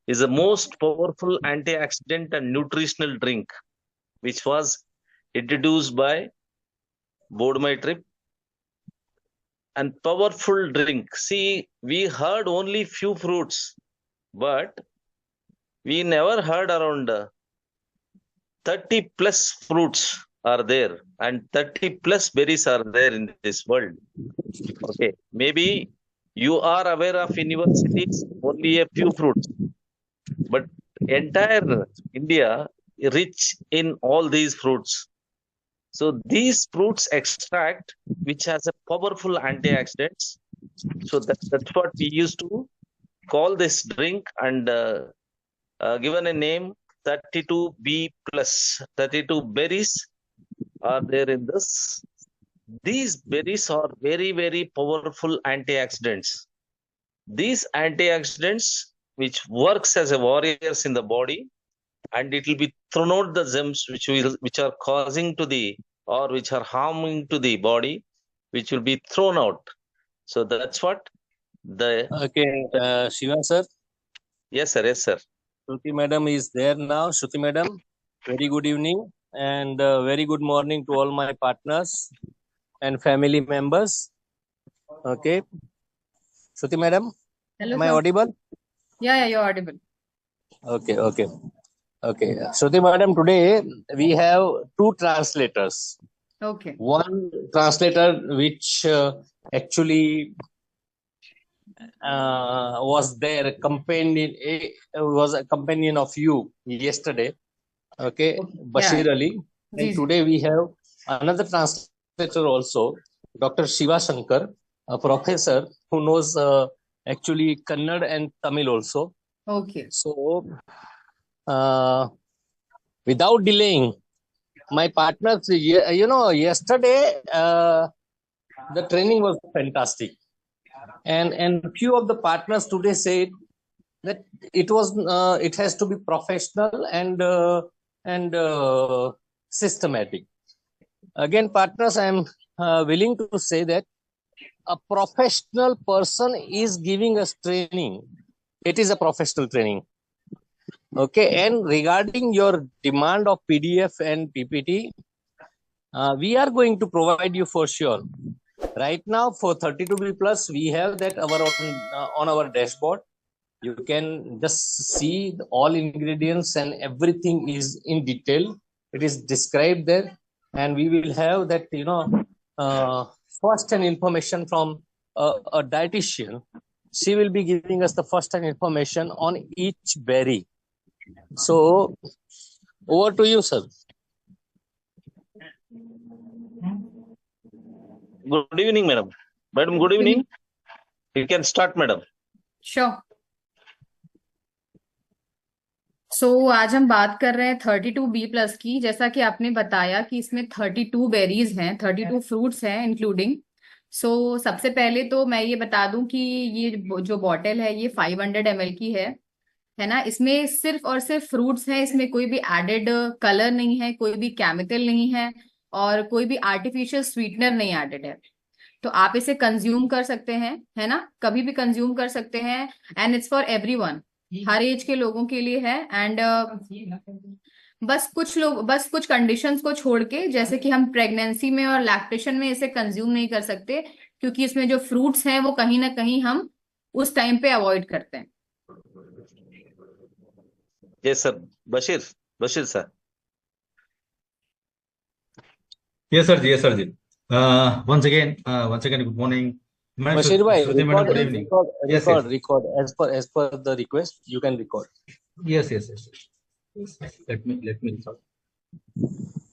is the most powerful antioxidant and nutritional drink, which was introduced by Bodmer and powerful drink. See, we heard only few fruits, but we never heard around 30 plus fruits are there and 30 plus berries are there in this world. Okay, maybe you are aware of universities only a few fruits, but entire India rich in all these fruits. So these fruits extract, which has a powerful antioxidants. So that's what we used to call this drink, and given a name 32B plus. 32 berries are there in this. These berries are very, very powerful antioxidants. These antioxidants, which works as a warriors in the body, and it will be thrown out the germs which are causing to the, or which are harming to the body, which will be thrown out. So that's what the Shiva sir. Yes sir, yes sir. Shruti madam is there now. Shruti madam, very good evening and very good morning to all my partners and family members. Okay, Shruti madam. Hello, am I audible? Yeah, you're audible. Okay. Shruti madam, today we have two translators. Okay. One translator which actually was there, was a companion of you yesterday. Okay. Bashir Ali. And today we have another translator also, Dr. Shiva Shankar, a professor who knows actually Kannada and Tamil also. Okay. So, without delaying, my partners, yesterday the training was fantastic, and few of the partners today said that it has to be professional and systematic. Again, partners, I am willing to say that a professional person is giving us training. It is a professional training. Okay, and regarding your demand of PDF and PPT, we are going to provide you for sure. Right now, for 32B plus, we have that on our dashboard. You can just see all ingredients and everything is in detail. It is described there, and we will have that first-hand information from a dietitian. She will be giving us the first-hand information on each berry. So, over to you, sir. Good evening, madam. Madam, good evening. You can start, madam. Sure. So, आज हम बात कर रहे हैं 32B plus की. जैसा कि आपने बताया कि इसमें 32 बेरीज हैं, 32 फ्रूट्स हैं इंक्लूडिंग. सो सबसे पहले तो मैं ये बता दूं कि ये जो बॉटल है ये 500 ml की है ना. इसमें सिर्फ और सिर्फ फ्रूट्स हैं. इसमें कोई भी एडेड कलर नहीं है, कोई भी केमिकल नहीं है और कोई भी आर्टिफिशियल स्वीटनर नहीं एडेड है. तो आप इसे कंज्यूम कर सकते हैं, है ना, कभी भी कंज्यूम कर सकते हैं. एंड इट्स फॉर एवरीवन, हर एज के लोगों के लिए है. एंड बस कुछ कंडीशंस को छोड़ के, जैसे कि हम प्रेगनेंसी में और लैक्टेशन में इसे कंज्यूम नहीं कर सकते, क्योंकि इसमें जो फ्रूट्स हैं वो कहीं ना कहीं हम उस टाइम पे अवॉइड करते हैं. Yes, sir. Bashir, sir. Yes, sir. Yes, sir. Once again, good morning. Bashir bhai, good evening. Record. As per the request, you can record. Yes. Let me record.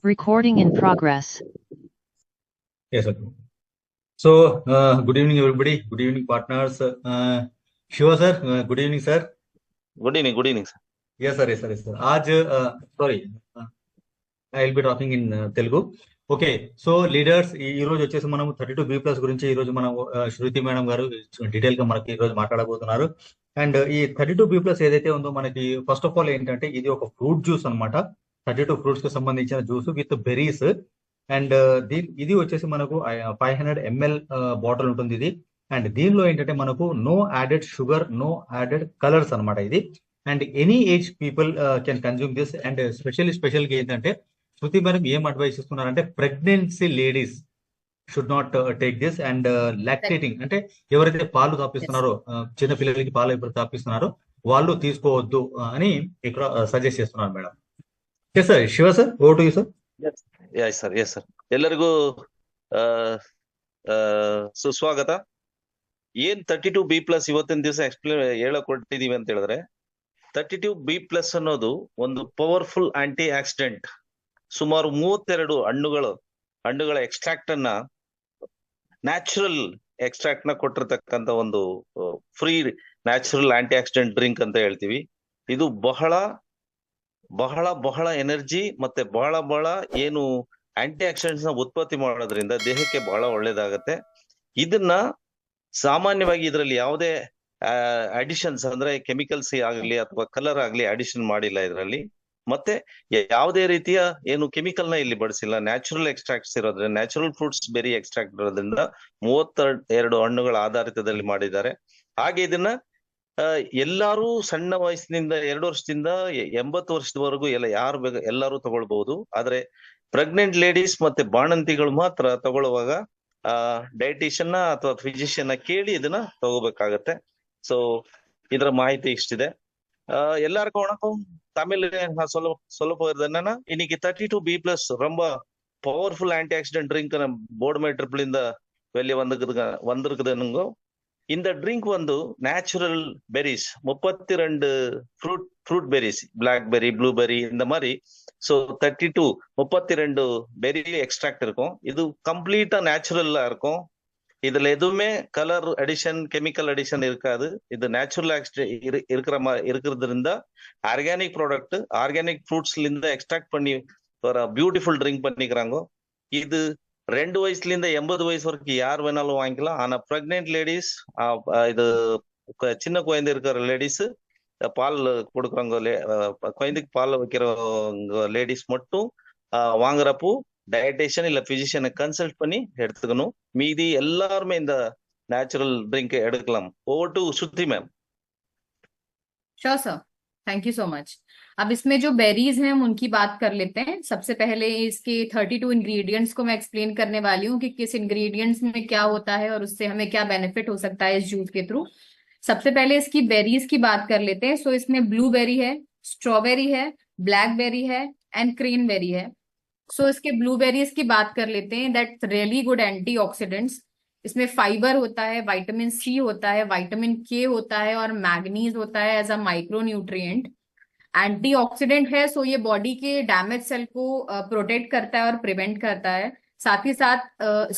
Recording in progress. Yes, sir. So, good evening, everybody. Good evening, partners. Shiva, sir. Good evening, sir. Good evening, sir. Yes, sir. आज I will be talking in Telugu. Okay, so leaders ఈ రోజు వచ్చేసి మనం 32B plus గురించి ఈ రోజు మనం శృతి madam గారు డీటెయిల్ గా మనకి ఈ రోజు మాట్లాడబోతున్నారు. అండ్ ఈ 32B ప్లస్ ఏదైతే ఉందో మనకి ఫస్ట్ ఆఫ్ ఆల్ ఏంటంటే ఇది ఒక ఫ్రూట్ జ్యూస్ అనమాట. 32 ఫ్రూట్స్ కి సంబంధించిన జ్యూస్ విత్ బెర్రీస్. అండ్ ఇది వచ్చేసి మనకు 500 ml బాటిల్ ఉంటుంది ఇది. అండ్ దీనిలో ఏంటంటే మనకు no added sugar, no added colors అన్నమాట ఇది. And any age people can consume this. And స్పెషల్గా ఏంటంటే శృతి మేడం ఏం అడ్వైస్ ఇస్తున్నారంటే pregnancy ladies should not take this. And lactating అంటే ఎవరైతే పాలు తాపిస్తున్నారో, చిన్న పిల్లలకి పాలు ఎప్పుడు తాపిస్తున్నారో వాళ్ళు తీసుకోవద్దు అని ఇక్కడ సజెస్ట్ చేస్తున్నారు madam. Yes sir, Shiva sir, over to you sir. Yes sir ಎಲ್ಲರಿಗೂ ಸುಸ್ವಾಗತ. ಏನ್ 32B+ ಇವತ್ತಿನ ದಿವಸ ಎಕ್ಸ್ಪ್ಲೇನ್ ಹೇಳಕ್ ಕೊಟ್ಟಿದೀವಿ ಅಂತ ಹೇಳಿದ್ರೆ, 32B+ ಅನ್ನೋದು ಒಂದು ಪವರ್ಫುಲ್ ಆಂಟಿ ಆಕ್ಸಿಡೆಂಟ್. ಸುಮಾರು 32 ಹಣ್ಣುಗಳ ಎಕ್ಸ್ಟ್ರಾಕ್ಟ್ ಅನ್ನ, ನ್ಯಾಚುರಲ್ ಎಕ್ಸ್ಟ್ರಾಕ್ಟ್ ನ ಕೊಟ್ಟಿರ್ತಕ್ಕಂಥ ಒಂದು free natural antioxidant drink ಅಂತ ಹೇಳ್ತೀವಿ. ಇದು ಬಹಳ ಬಹಳ ಬಹಳ ಎನರ್ಜಿ ಮತ್ತೆ ಬಹಳ ಏನು ಆಂಟಿ ಆಕ್ಸಿಡೆಂಟ್ಸ್ ನ ಉತ್ಪತ್ತಿ ಮಾಡೋದ್ರಿಂದ ದೇಹಕ್ಕೆ ಬಹಳ ಒಳ್ಳೇದಾಗತ್ತೆ. ಇದನ್ನ ಸಾಮಾನ್ಯವಾಗಿ ಇದರಲ್ಲಿ ಯಾವುದೇ ಅಡಿಷನ್ಸ್ ಅಂದ್ರೆ ಕೆಮಿಕಲ್ಸ್ ಆಗ್ಲಿ ಅಥವಾ ಕಲರ್ ಆಗ್ಲಿ ಅಡಿಷನ್ ಮಾಡಿಲ್ಲ ಇದರಲ್ಲಿ. ಮತ್ತೆ ಯಾವುದೇ ರೀತಿಯ ಏನು ಕೆಮಿಕಲ್ ನ ಇಲ್ಲಿ ಬಳಸಿಲ್ಲ. ನ್ಯಾಚುರಲ್ ಎಕ್ಸ್ಟ್ರಾಕ್ಟ್ಸ್ ಇರೋದ್ರಿಂದ, ನ್ಯಾಚುರಲ್ ಫ್ರೂಟ್ಸ್ ಬೆರಿ ಎಕ್ಸ್ಟ್ರಾಕ್ಟ್ ಇರೋದ್ರಿಂದ 32 ಹಣ್ಣುಗಳ ಆಧಾರಿತದಲ್ಲಿ ಮಾಡಿದ್ದಾರೆ. ಹಾಗೆ ಇದನ್ನ ಎಲ್ಲಾರು ಸಣ್ಣ ವಯಸ್ಸಿನಿಂದ 2 ವರ್ಷದಿಂದ 80 ವರ್ಷದವರೆಗೂ ಯಾರು ಎಲ್ಲರೂ ತಗೊಳ್ಬಹುದು. ಆದ್ರೆ ಪ್ರೆಗ್ನೆಂಟ್ ಲೇಡೀಸ್ ಮತ್ತೆ ಬಾಣಂತಿಗಳು ಮಾತ್ರ ತಗೊಳ್ಳುವಾಗ ಡಯಟಿಷಿಯನ್ ಅಥವಾ ಫಿಸಿಷಿಯನ್ ಕೇಳಿ ಇದನ್ನ ತಗೋಬೇಕಾಗತ್ತೆ. ಸೊ ಇದರ ಮಾಹಿತಿ ಇಷ್ಟಿದೆ. எல்லாருக்கும் வணக்கம். தமிழ்ல நான் சொல்ல போறது என்னன்னா, இன்னைக்கு 32B+ ரொம்ப பவர்ஃபுல் ஆன்டி ஆக்சிடென்ட் ட்ரிங்க் போர்டுமை ட்ரிபிள் இந்த வெளியே வந்திருக்குதுங்க. இந்த ட்ரிங்க் வந்து natural berries 32 fruit berries, blackberry, blueberry இந்த மாதிரி. ஸோ 32 பெரி எக்ஸ்ட்ராக்ட் இருக்கும். இது கம்ப்ளீட்டா நேச்சுரலா இருக்கும். இதுல எதுவுமே கலர் அடிஷன், கெமிக்கல் அடிஷன் இருக்காது. இது நேச்சுரல் இருக்கிறது இருந்தா ஆர்கானிக் ப்ராடக்ட், ஆர்கானிக் ஃப்ரூட்ஸ்ல இருந்து எக்ஸ்ட்ராக்ட் பண்ணி ஒரு பியூட்டிஃபுல் ட்ரிங்க் பண்ணிக்கிறாங்க. இது 2 வயசுல 80 வயசு வரைக்கும் யார் வேணாலும் வாங்கிக்கலாம். ஆனா பிரெக்னென்ட் லேடிஸ், இது சின்ன குழந்தை இருக்கிற லேடிஸ், பால் கொடுக்குறவங்க, குழந்தைக்கு பால் வைக்கிறவங்க லேடிஸ் மட்டும் வாங்குறப்போ டயட்டிஷியன் இல்ல பிசிஷியனை கன்சல்ட் பண்ணி எடுத்துக்கணும். மீதி எல்லாருமே இந்த நேச்சுரल ड्रिंक எடுக்கலாம். Over to Shruti ma'am. Sure sir, thank you so much. अब इसमें जो बेरीज हैं हम उनकी बात कर लेते हैं. सबसे पहले इसके 32 इंग्रेडिएंट्स को मैं एक्सप्लेन करने वाली हूँ कि किस इंग्रेडिएंट्स में क्या होता है और उससे हमें क्या बेनिफिट हो सकता है इस जूस के थ्रू. सबसे पहले इसकी बेरीज की बात कर लेते हैं. सो इसमें ब्लूबेरी है, स्ट्रॉबेरी है, ब्लैकबेरी है एंड क्रेनबेरी है. सो इसके ब्लूबेरीज की बात कर लेते हैं. That's really good antioxidants. इसमें फाइबर होता है, विटामिन सी होता है, विटामिन के होता है और मैग्नीज होता है एज अ माइक्रोन्यूट्रिएंट. एंटीऑक्सीडेंट है, सो ये बॉडी के डैमेज सेल को प्रोटेक्ट करता है और प्रिवेंट करता है. साथ ही साथ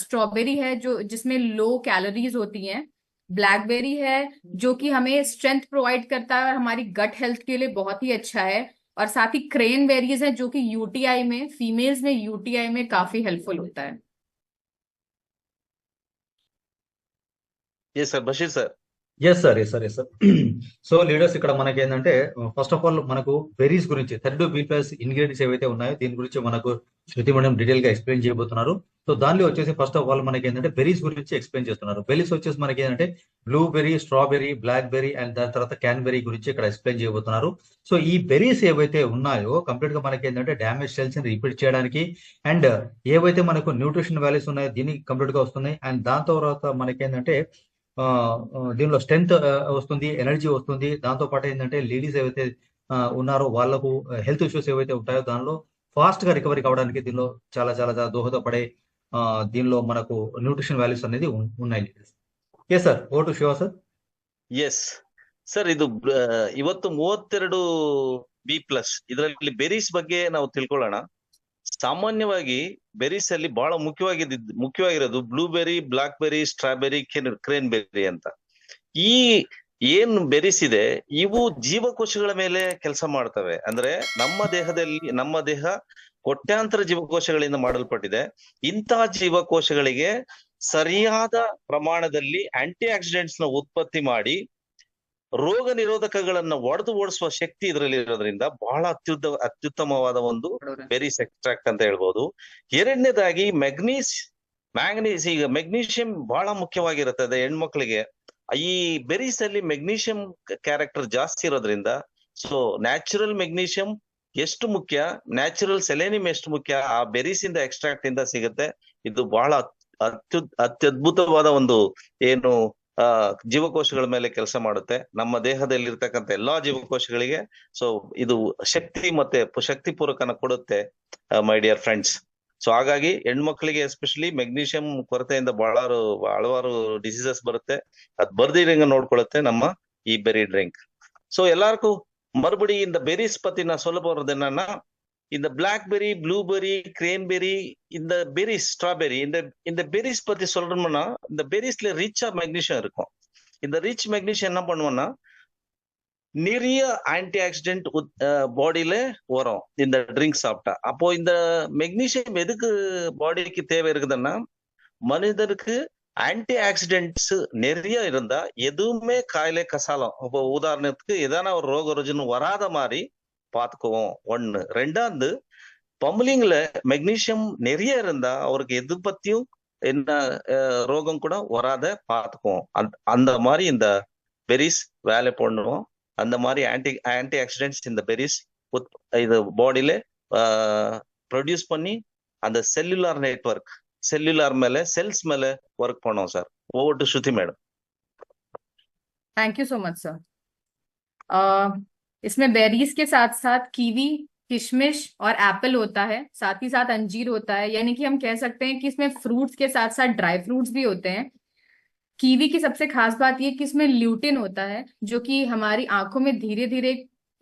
स्ट्रॉबेरी है जो जिसमें लो कैलोरीज होती हैं. ब्लैकबेरी है जो कि हमें स्ट्रेंथ प्रोवाइड करता है और हमारी गट हेल्थ के लिए बहुत ही अच्छा है. और साथ ही क्रेनबेरीज है जो कि यूटीआई में, फीमेल्स में यूटीआई में काफी हेल्पफुल होता है. ये sir Bashir sir. Yes sir. So leaders, ఇక్కడ మనకి ఏంటంటే ఫస్ట్ ఆఫ్ ఆల్ మనకు బెర్రీస్ గురించి 32B+ ఇంగ్రీడియంట్స్ ఏవైతే ఉన్నాయో దీని గురించి మనకు శృతి మేడం డీటెయిల్ గా ఎక్స్ప్లెయిన్ చేయబోతున్నారు. సో దానిలో వచ్చేసి ఫస్ట్ ఆఫ్ ఆల్ మనకి ఏంటంటే బెర్రీస్ గురించి ఎక్స్ప్లెయిన్ చేస్తున్నారు. బెర్రీస్ వచ్చేసి మనకి ఏంటంటే బ్లూబెర్రీ, స్ట్రాబెర్రీ, బ్లాక్బెర్రీ అండ్ దాని తర్వాత క్యాన్బెర్రీ గురించి ఇక్కడ ఎక్స్ప్లెయిన్ చేయబోతున్నారు. సో ఈ బెర్రీస్ ఏవైతే ఉన్నాయో కంప్లీట్ గా మనకి ఏంటంటే డ్యామేజ్ సెల్స్ ని రిపీట్ చేయడానికి అండ్ ఏవైతే మనకు న్యూట్రిషన్ వాల్యూస్ ఉన్నాయో దీనికి కంప్లీట్ గా వస్తున్నాయి. అండ్ దాని తర్వాత మనకి ఏంటంటే దీనిలో స్ట్రెంత్ వస్తుంది, ఎనర్జీ వస్తుంది. దాంతో పాటు ఏంటంటే లేడీస్ ఏవైతే ఉన్నారో వాళ్ళకు హెల్త్ ఇష్యూస్ ఏవైతే ఉంటాయో దానిలో ఫాస్ట్ గా రికవరీ కావడానికి దీనిలో చాలా చాలా దోహదపడే దీనిలో మనకు న్యూట్రిషన్ వాల్యూస్ అనేది ఉన్నాయి. Yes sir, over to Shiva sir. Yes sir, ಇದು ಇವತ್ತು 32B+. ಇದರಲ್ಲಿ ಬೆರೀಸ್ ಬಗ್ಗೆ ನಾವು ತಿಳ್ಕೊಳ್ಳೋಣ. ಸಾಮಾನ್ಯವಾಗಿ ಬೆರೀಸ್ ಅಲ್ಲಿ ಬಹಳ ಮುಖ್ಯವಾಗಿರೋದು ಬ್ಲೂಬೆರಿ, ಬ್ಲಾಕ್ಬೆರಿ, ಸ್ಟ್ರಾಬೆರಿ, ಕ್ರೇನ್ಬೆರಿ ಅಂತ. ಈ ಏನ್ ಬೆರೀಸ್ ಇದೆ ಇವು ಜೀವಕೋಶಗಳ ಮೇಲೆ ಕೆಲಸ ಮಾಡ್ತವೆ. ಅಂದ್ರೆ ನಮ್ಮ ದೇಹ ಕೋಟ್ಯಾಂತರ ಜೀವಕೋಶಗಳಿಂದ ಮಾಡಲ್ಪಟ್ಟಿದೆ. ಇಂತಹ ಜೀವಕೋಶಗಳಿಗೆ ಸರಿಯಾದ ಪ್ರಮಾಣದಲ್ಲಿ ಆಂಟಿ ಆಕ್ಸಿಡೆಂಟ್ಸ್ ನ ಉತ್ಪತ್ತಿ ಮಾಡಿ ರೋಗ ನಿರೋಧಕಗಳನ್ನ ಒಡೆದು ಓಡಿಸುವ ಶಕ್ತಿ ಇದರಲ್ಲಿ ಇರೋದ್ರಿಂದ ಬಹಳ ಅತ್ಯುತ್ತಮವಾದ ಒಂದು ಬೆರೀಸ್ ಎಕ್ಸ್ಟ್ರಾಕ್ಟ್ ಅಂತ ಹೇಳ್ಬೋದು. ಎರಡನೇದಾಗಿ ಮ್ಯಾಂಗನೀಸ್ ಈಗ ಮೆಗ್ನೀಷಿಯಂ ಬಹಳ ಮುಖ್ಯವಾಗಿರುತ್ತದೆ ಹೆಣ್ಮಕ್ಳಿಗೆ. ಈ ಬೆರೀಸ್ ಅಲ್ಲಿ ಮೆಗ್ನೀಷಿಯಂ ಕ್ಯಾರೆಕ್ಟರ್ ಜಾಸ್ತಿ ಇರೋದ್ರಿಂದ ಸೊ ನ್ಯಾಚುರಲ್ ಮೆಗ್ನೀಷಿಯಂ ಎಷ್ಟು ಮುಖ್ಯ, ನ್ಯಾಚುರಲ್ ಸೆಲೆನಿಯಂ ಎಷ್ಟು ಮುಖ್ಯ ಆ ಬೆರೀಸ್ ಇಂದ ಎಕ್ಸ್ಟ್ರಾಕ್ಟ್ ಇಂದ ಸಿಗುತ್ತೆ. ಇದು ಬಹಳ ಅತ್ಯದ್ಭುತವಾದ ಒಂದು ಏನು ಜೀವಕೋಶಗಳ ಮೇಲೆ ಕೆಲಸ ಮಾಡುತ್ತೆ, ನಮ್ಮ ದೇಹದಲ್ಲಿ ಇರ್ತಕ್ಕಂಥ ಎಲ್ಲಾ ಜೀವಕೋಶಗಳಿಗೆ. ಸೊ ಇದು ಶಕ್ತಿ ಮತ್ತೆ ಶಕ್ತಿ ಪೂರಕನ ಕೊಡುತ್ತೆ ಮೈ ಡಿಯರ್ ಫ್ರೆಂಡ್ಸ್. ಸೊ ಹಾಗಾಗಿ ಹೆಣ್ಮಕ್ಳಿಗೆ ಎಸ್ಪೆಷಲಿ ಮೆಗ್ನೀಷಿಯಂ ಕೊರತೆಯಿಂದ ಹಲವಾರು ಡಿಸೀಸಸ್ ಬರುತ್ತೆ. ಅದ್ ಬರ್ದಿರಂಗ ನೋಡ್ಕೊಳ್ಳುತ್ತೆ ನಮ್ಮ ಈ ಬೆರಿ ಡ್ರಿಂಕ್. ಸೊ ಎಲ್ಲಾರ್ಗೂ ಮறுபடி இந்த பெரிஸ் பத்தி நான் சொல்ல போறது என்னன்னா, இந்த பிளாக்பெரி, ப்ளூபெரி, கிரேன்பெரி, இந்த பெரிஸ், ஸ்ட்ராபெரி, இந்த பெரிஸ் பத்தி சொல்றோம்னா இந்த பெரிஸ்ல ரிச்சா மெக்னீஷியம் இருக்கும். இந்த ரிச் மெக்னீஷியம் என்ன பண்ணுவோம்னா நிறைய ஆன்டி ஆக்சிடென்ட் பாடியில வரும் இந்த ட்ரிங்க் சாப்பிட்டா. அப்போ இந்த மெக்னீஷியம் எதுக்கு பாடிக்கு தேவை இருக்குதுன்னா, மனிதருக்கு ஆன்டி ஆக்சிடென்ட்ஸ் நிறைய இருந்தா எதுவுமே காயிலே கசாலம். இப்போ உதாரணத்துக்கு எதான ஒரு ரோக ருஜின்னு வராத மாதிரி பாத்துக்குவோம் ஒண்ணு. ரெண்டாவது பம்ப்லிங்ல மெக்னீஷியம் நிறைய இருந்தா அவருக்கு எது பத்தியும் என்ன ரோகம் கூட வராத பாத்துக்குவோம். அந்த மாதிரி இந்த பெரிஸ் வேலை பண்ணுவோம். அந்த மாதிரி ஆன்டி ஆக்சிடென்ட்ஸ் இந்த பெரிஸ் இது பாடியில ப்ரொடியூஸ் பண்ணி அந்த செல்லுலார் நெட்வொர்க், सेल्युलर मेले सेल्स मेले वर्क पड़ो sir. Over to Shruti madam. Thank you so much sir. इसमें बेरीज के साथ साथ कीवी, किशमिश और एप्पल होता है, साथ ही साथ अंजीर होता है. यानी कि हम कह सकते हैं कि इसमें फ्रूट्स के साथ साथ ड्राई फ्रूट्स भी होते हैं. कीवी की सबसे खास बात ये कि इसमें ल्यूटिन होता है, जो कि हमारी आंखों में धीरे धीरे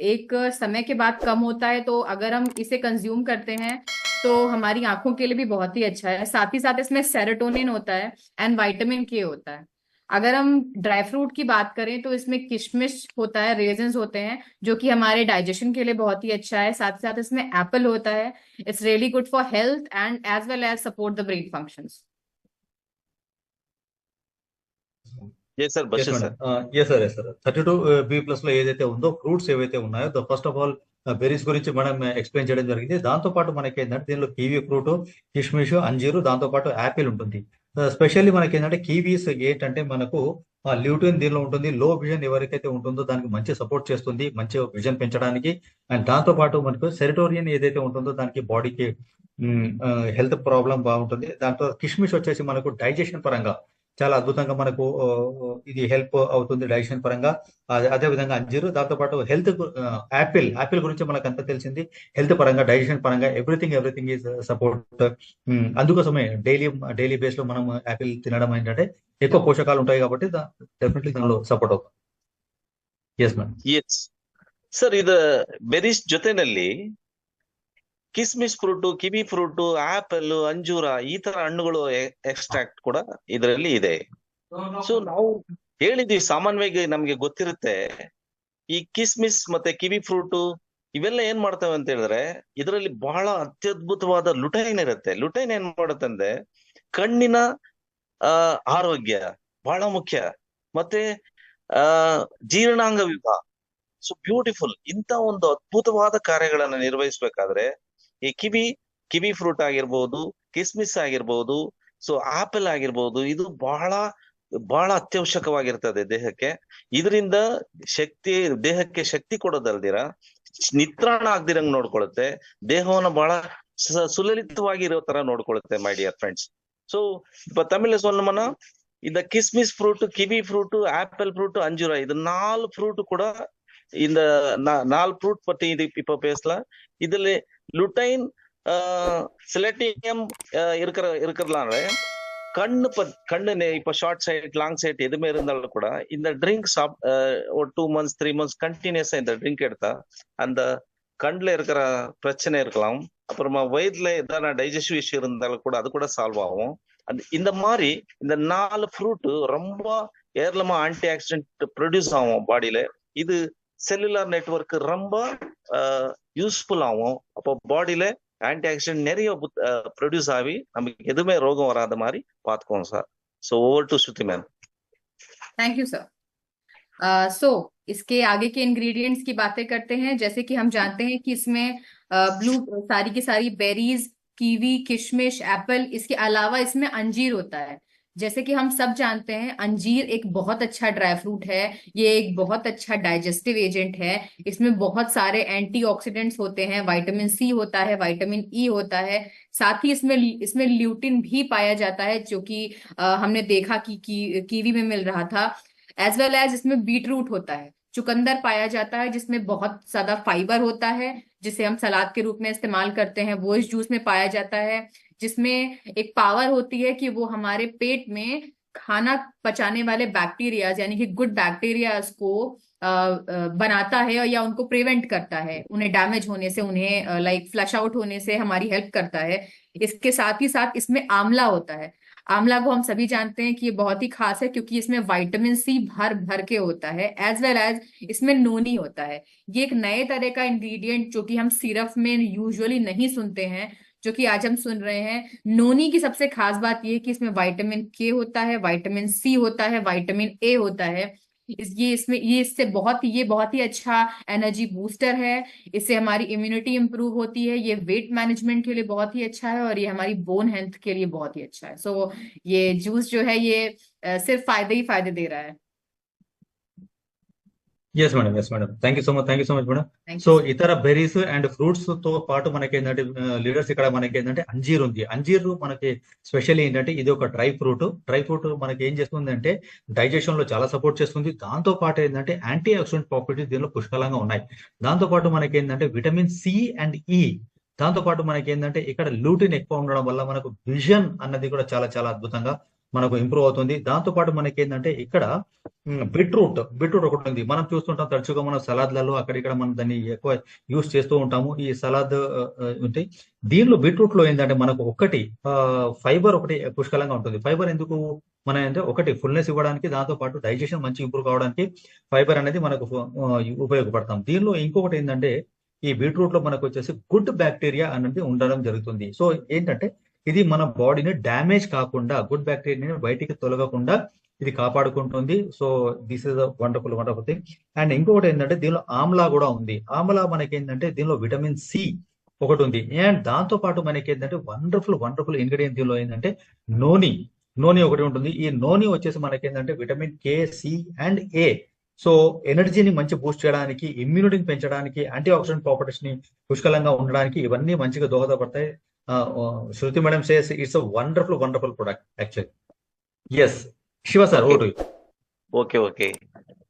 एक समय के बाद कम होता है. तो अगर हम इसे कंज्यूम करते हैं तो हमारी आंखों के लिए भी बहुत ही अच्छा है. साथ ही साथ इसमें सेरोटोनिन होता है एंड विटामिन के होता है. अगर हम ड्राई फ्रूट की बात करें तो इसमें किशमिश होता है, रेजन्स होते हैं, जो कि हमारे डाइजेशन के लिए बहुत ही अच्छा है. साथ ही साथ इसमें एप्पल होता है. It's really good for health and as well as support the brain functions. yes sir, yes sir. yes sir, yes sir. 32B+ లో ఏదైతే ఉందో ఫ్రూట్స్ ఏవైతే ఉన్నాయో ఫస్ట్ ఆఫ్ ఆల్ బెరీస్ గురించి మనం ఎక్స్ప్లెయిన్ చేయడం జరిగింది. దాంతో పాటు మనకి ఏంటంటే దీనిలో కివీ ఫ్రూట్, కిష్మిష్, అంజీరు, దాంతో పాటు యాపిల్ ఉంటుంది. స్పెషల్లీ మనకి ఏంటంటే కివీస్ ఏంటంటే మనకు ల్యూటిన్ దీనిలో ఉంటుంది. లో విజన్ ఎవరికైతే ఉంటుందో దానికి మంచి సపోర్ట్ చేస్తుంది, మంచి విజన్ పెంచడానికి. అండ్ దాంతో పాటు మనకు సెరోటోనిన్ ఏదైతే ఉంటుందో దానికి బాడీకి హెల్త్ ప్రాబ్లం బాగుంటుంది. దాంతో కిష్మిష్ వచ్చేసి మనకు డైజెషన్ పరంగా చాలా అద్భుతంగా మనకు ఇది హెల్ప్ అవుతుంది డైజెషన్ పరంగా. అదే విధంగా అంజీరు, దాంతో పాటు హెల్త్ యాపిల్ గురించి మనకు అంతా తెలిసింది. హెల్త్ పరంగా, డైజెషన్ పరంగా ఎవ్రీథింగ్ ఈజ్ సపోర్ట్. అందుకోసమే డైలీ బేస్ లో మనం యాపిల్ తినడం ఏంటంటే ఎక్కువ పోషకాలు ఉంటాయి కాబట్టి డెఫినెట్లీ దానిలో సపోర్ట్ అవుతుంది. Yes ma'am. ಎಸ್ ಸರ್, ಇದು ಬೆರೀಸ್ ಜೊತೆನಲ್ಲಿ ಕಿಸ್ಮಿಸ್ ಫ್ರೂಟು, ಕಿವಿ ಫ್ರೂಟು, ಆಪಲ್, ಅಂಜೂರ ಈ ತರ ಹಣ್ಣುಗಳು ಎಕ್ಸ್ಟ್ರಾಕ್ಟ್ ಕೂಡ ಇದರಲ್ಲಿ ಇದೆ. ಸೊ ನಾವು ಹೇಳಿದ್ವಿ, ಸಾಮಾನ್ಯವಾಗಿ ನಮ್ಗೆ ಗೊತ್ತಿರುತ್ತೆ ಈ ಕಿಸ್ಮಿಸ್ ಮತ್ತೆ ಕಿವಿ ಫ್ರೂಟು ಇವೆಲ್ಲ ಏನ್ ಮಾಡ್ತವೆ ಅಂತ ಹೇಳಿದ್ರೆ ಇದರಲ್ಲಿ ಬಹಳ ಅತ್ಯದ್ಭುತವಾದ ಲುಟೈನ್ ಇರುತ್ತೆ. ಲುಟೈನ್ ಏನ್ ಮಾಡುತ್ತೆ ಅಂದ್ರೆ ಕಣ್ಣಿನ ಆರೋಗ್ಯ ಬಹಳ ಮುಖ್ಯ, ಮತ್ತೆ ಜೀರ್ಣಾಂಗ ವಿಭಾಗ. So beautiful. ಇಂತ ಒಂದು ಅದ್ಭುತವಾದ ಕಾರ್ಯಗಳನ್ನ ನಿರ್ವಹಿಸ್ಬೇಕಾದ್ರೆ ಈ ಕಿವಿ ಫ್ರೂಟ್ ಆಗಿರ್ಬೋದು, ಕಿಸ್ಮಿಸ್ ಆಗಿರ್ಬೋದು, ಸೊ ಆಪಲ್ ಆಗಿರ್ಬೋದು, ಇದು ಬಹಳ ಅತ್ಯವಶ್ಯಕವಾಗಿರ್ತದೆ ದೇಹಕ್ಕೆ. ಇದರಿಂದ ದೇಹಕ್ಕೆ ಶಕ್ತಿ ಕೊಡೋದಲ್ದಿರ ನಿತ್ರಾಣ ಆಗ್ದಿರಂಗ್ ನೋಡ್ಕೊಳ್ಳುತ್ತೆ, ದೇಹವನ್ನ ಬಹಳ ಸುಲಲಿತವಾಗಿ ಇರೋ ತರ ನೋಡ್ಕೊಳ್ಳುತ್ತೆ ಮೈ ಡಿಯರ್ ಫ್ರೆಂಡ್ಸ್. ಸೊ இப்ப தமிழ்ல சொல்லணும்னா இந்த கிஸ்மிஸ் fruit, kiwi fruit, apple fruit, அஞ்சூரா இது 4 ஃப்ரூட் கூட இந்த 4 ஃப்ரூட் பத்தி இது இப்ப பேசலாம். இதுல லுட்டைன், செலட்டியம் இருக்கிறதுனால கண்ணு இப்ப ஷார்ட் சைட், லாங் சைட் எதுவுமே இருந்தாலும் கூட இந்த ட்ரிங்க் ஒரு 2 months 3 months கண்டினியூஸா இந்த ட்ரிங்க் எடுத்தா அந்த கண்ணுல இருக்கிற பிரச்சனை இருக்கலாம், அப்புறமா வயிறுல ஏதாவது டைஜஸ்டிவ் இஷ்யூ இருந்தாலும் கூட அது கூட சால்வ் ஆகும். இந்த மாதிரி இந்த 4 ஃப்ரூட் ரொம்ப ஏராளமா ஆன்டி ஆக்சிடென்ட் ப்ரொடியூஸ் ஆகும் பாடியில. இது செல்லுலார் நெட்வொர்க் ரொம்ப யூஸ்ஃபுல் ஆகும். அப்போ பாடியில ஆன்டி ஆக்சிடென்ட் நிறைய ப்ரொடியூஸ் ஆகி நமக்கு எதுவுமே ரோகம் வராத மாதிரி பாத்துக்கோங்க sir. So over to Shruti ma'am. Thank you sir. इसके आगे के इंग्रेडिएंट्स की बातें करते हैं। जैसे कि हम जानते हैं कि इसमें ब्लू सारी की सारी बेरीज, कीवी, किशमिश, एप्पल, इसके अलावा इसमें अंजीर होता है। जैसे कि हम सब जानते हैं अंजीर एक बहुत अच्छा ड्राई फ्रूट है, ये एक बहुत अच्छा डाइजेस्टिव एजेंट है। इसमें बहुत सारे एंटीऑक्सीडेंट्स होते हैं, विटामिन सी होता है, विटामिन ई होता है। साथ ही इसमें ल्यूटिन भी पाया जाता है, जो कि हमने देखा कि कीवी में मिल रहा था। एज वेल एज इसमें बीट रूट होता है, चुकंदर पाया जाता है जिसमें बहुत ज्यादा फाइबर होता है, जिसे हम सलाद के रूप में इस्तेमाल करते हैं, वो इस जूस में पाया जाता है। जिसमें एक पावर होती है कि वो हमारे पेट में खाना पचाने वाले बैक्टीरिया यानी कि गुड बैक्टीरियाज को बनाता है या उनको प्रिवेंट करता है, उन्हें डैमेज होने से, उन्हें लाइक फ्लश आउट होने से हमारी हेल्प करता है। इसके साथ ही साथ इसमें आंवला होता है। आंवला को हम सभी जानते हैं कि ये बहुत ही खास है क्योंकि इसमें विटामिन सी भर भर के होता है। एज वेल एज इसमें नोनी होता है। ये एक नए तरह का इंग्रेडिएंट जो कि हम सिरप में यूजुअली नहीं सुनते हैं, जो कि आज हम सुन रहे हैं। नोनी की सबसे खास बात ये है कि इसमें विटामिन के होता है, विटामिन सी होता है, विटामिन ए होता है। ये बहुत ही अच्छा एनर्जी बूस्टर है। इससे हमारी इम्यूनिटी इंप्रूव होती है, ये वेट मैनेजमेंट के लिए बहुत ही अच्छा है, और ये हमारी बोन हेल्थ के लिए बहुत ही अच्छा है। सो ये जूस जो है ये सिर्फ फायदे ही फायदे दे रहा है। Yes madam, yes madam, thank you so much madam. Thank so you, sir. ఇతర బెర్రీస్ అండ్ ఫ్రూట్స్ తో పాటు మనకి ఏంటంటే లీడర్స్ ఇక్కడ మనకి ఏంటంటే అంజీర్ ఉంది. అంజీర్ మనకి స్పెషల్ ఏంటంటే ఇది ఒక డ్రై ఫ్రూట్ మనకి ఏం చేస్తుంది అంటే డైజెషన్ లో చాలా సపోర్ట్ చేస్తుంది. దాంతో పాటు ఏంటంటే యాంటీ ఆక్సిడెంట్ ప్రాపర్టీస్ దీనిలో పుష్కలంగా ఉన్నాయి. దాంతో పాటు మనకి ఏంటంటే విటమిన్ సి అండ్ ఈ, దాంతో పాటు మనకి ఏంటంటే ఇక్కడ లూటిన్ ఎక్కువ ఉండడం వల్ల మనకు విజన్ అన్నది కూడా చాలా చాలా అద్భుతంగా మనకు ఇంప్రూవ్ అవుతుంది. దాంతో పాటు మనకి ఏంటంటే ఇక్కడ బీట్రూట్ ఒకటి ఉంది. మనం చూస్తుంటాం తరచుగా మనం సలాద్లలో అక్కడిక్కడ మనం దాన్ని ఎక్కువ యూస్ చేస్తూ ఉంటాము. ఈ సలాద్ ఉంటాయి. దీనిలో బీట్రూట్ లో ఏంటంటే మనకు ఒకటి ఫైబర్ ఒకటి పుష్కలంగా ఉంటుంది. ఫైబర్ ఎందుకు మన అంటే ఒకటి ఫుల్నెస్ ఇవ్వడానికి, దాంతో పాటు డైజెషన్ మంచి ఇంప్రూవ్ కావడానికి ఫైబర్ అనేది మనకు ఉపయోగపడతాం. దీనిలో ఇంకొకటి ఏంటంటే ఈ బీట్రూట్ లో మనకు వచ్చేసి గుడ్ బ్యాక్టీరియా అనేది ఉండడం జరుగుతుంది. సో ఏంటంటే ఇది మన బాడీని డ్యామేజ్ కాకుండా, గుడ్ బ్యాక్టీరియాని బయటికి తొలగకుండా ఇది కాపాడుకుంటుంది. So this is wonderful thing. And ఇంకొకటి ఏంటంటే దీనిలో ఆమ్లా కూడా ఉంది. ఆమ్లా మనకి ఏంటంటే దీనిలో విటమిన్ సి ఒకటి ఉంది. అండ్ దాంతో పాటు మనకి ఏంటంటే వండర్ఫుల్ ఇంగ్రీడియంట్ దీనిలో ఏంటంటే నోని ఒకటి ఉంటుంది. ఈ నోని వచ్చేసి మనకి ఏంటంటే vitamin K, C and A. So ఎనర్జీని మంచి బూస్ట్ చేయడానికి, ఇమ్యూనిటీని పెంచడానికి, యాంటీ ఆక్సిడెంట్ ప్రాపర్టీస్ ని పుష్కలంగా ఉండడానికి ఇవన్నీ మంచిగా దోహదపడతాయి. Shruti madam says it's a wonderful product actually. Yes Shiva sir, ಓಟು. ಓಕೆ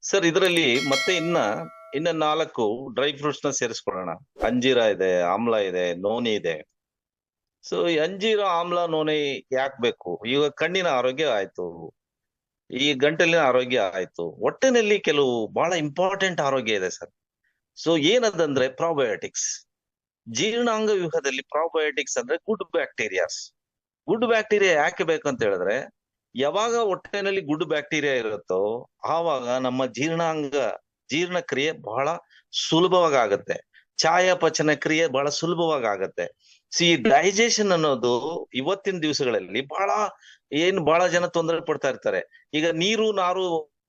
ಸರ್, ಇದರಲ್ಲಿ ಮತ್ತೆ ಇನ್ನ 4 ಡ್ರೈ ಫ್ರೂಟ್ಸ್ ನ ಸೇರಿಸ್ಕೊಳ್ಳೋಣ. ಅಂಜೀರ ಇದೆ, ಆಮ್ಲ ಇದೆ, ನೋನಿ ಇದೆ. ಸೊ ಈ ಅಂಜೀರ, ಆಮ್ಲ, ನೋನಿ ಯಾಕೆ ಬೇಕು? ಈಗ ಕಣ್ಣಿನ ಆರೋಗ್ಯ ಆಯ್ತು, ಈ ಗಂಟಲಿನ ಆರೋಗ್ಯ ಆಯ್ತು, ಹೊಟ್ಟೆನಲ್ಲಿ ಕೆಲವು ಬಹಳ ಇಂಪಾರ್ಟೆಂಟ್ ಆರೋಗ್ಯ ಇದೆ ಸರ್. ಸೊ ಏನದಂದ್ರೆ ಪ್ರಾಬಯೋಟಿಕ್ಸ್. ಜೀರ್ಣಾಂಗ ವ್ಯೂಹದಲ್ಲಿ ಪ್ರಾಬಯೋಟಿಕ್ಸ್ ಅಂದ್ರೆ ಗುಡ್ ಬ್ಯಾಕ್ಟೀರಿಯಾ ಯಾಕೆ ಬೇಕಂತ ಹೇಳಿದ್ರೆ, ಯಾವಾಗ ಹೊಟ್ಟೆನಲ್ಲಿ ಗುಡ್ ಬ್ಯಾಕ್ಟೀರಿಯಾ ಇರುತ್ತೋ ಆವಾಗ ನಮ್ಮ ಜೀರ್ಣಕ್ರಿಯೆ ಬಹಳ ಸುಲಭವಾಗಿ ಆಗತ್ತೆ, ಚಯಾಪಚನ ಕ್ರಿಯೆ ಬಹಳ ಸುಲಭವಾಗಿ ಆಗತ್ತೆ. ಈ ಡೈಜೆಷನ್ ಅನ್ನೋದು ಇವತ್ತಿನ ದಿವಸಗಳಲ್ಲಿ ಬಹಳ ಜನ ತೊಂದರೆ ಪಡ್ತಾ ಇರ್ತಾರೆ. ಈಗ ನೀರು ನಾರು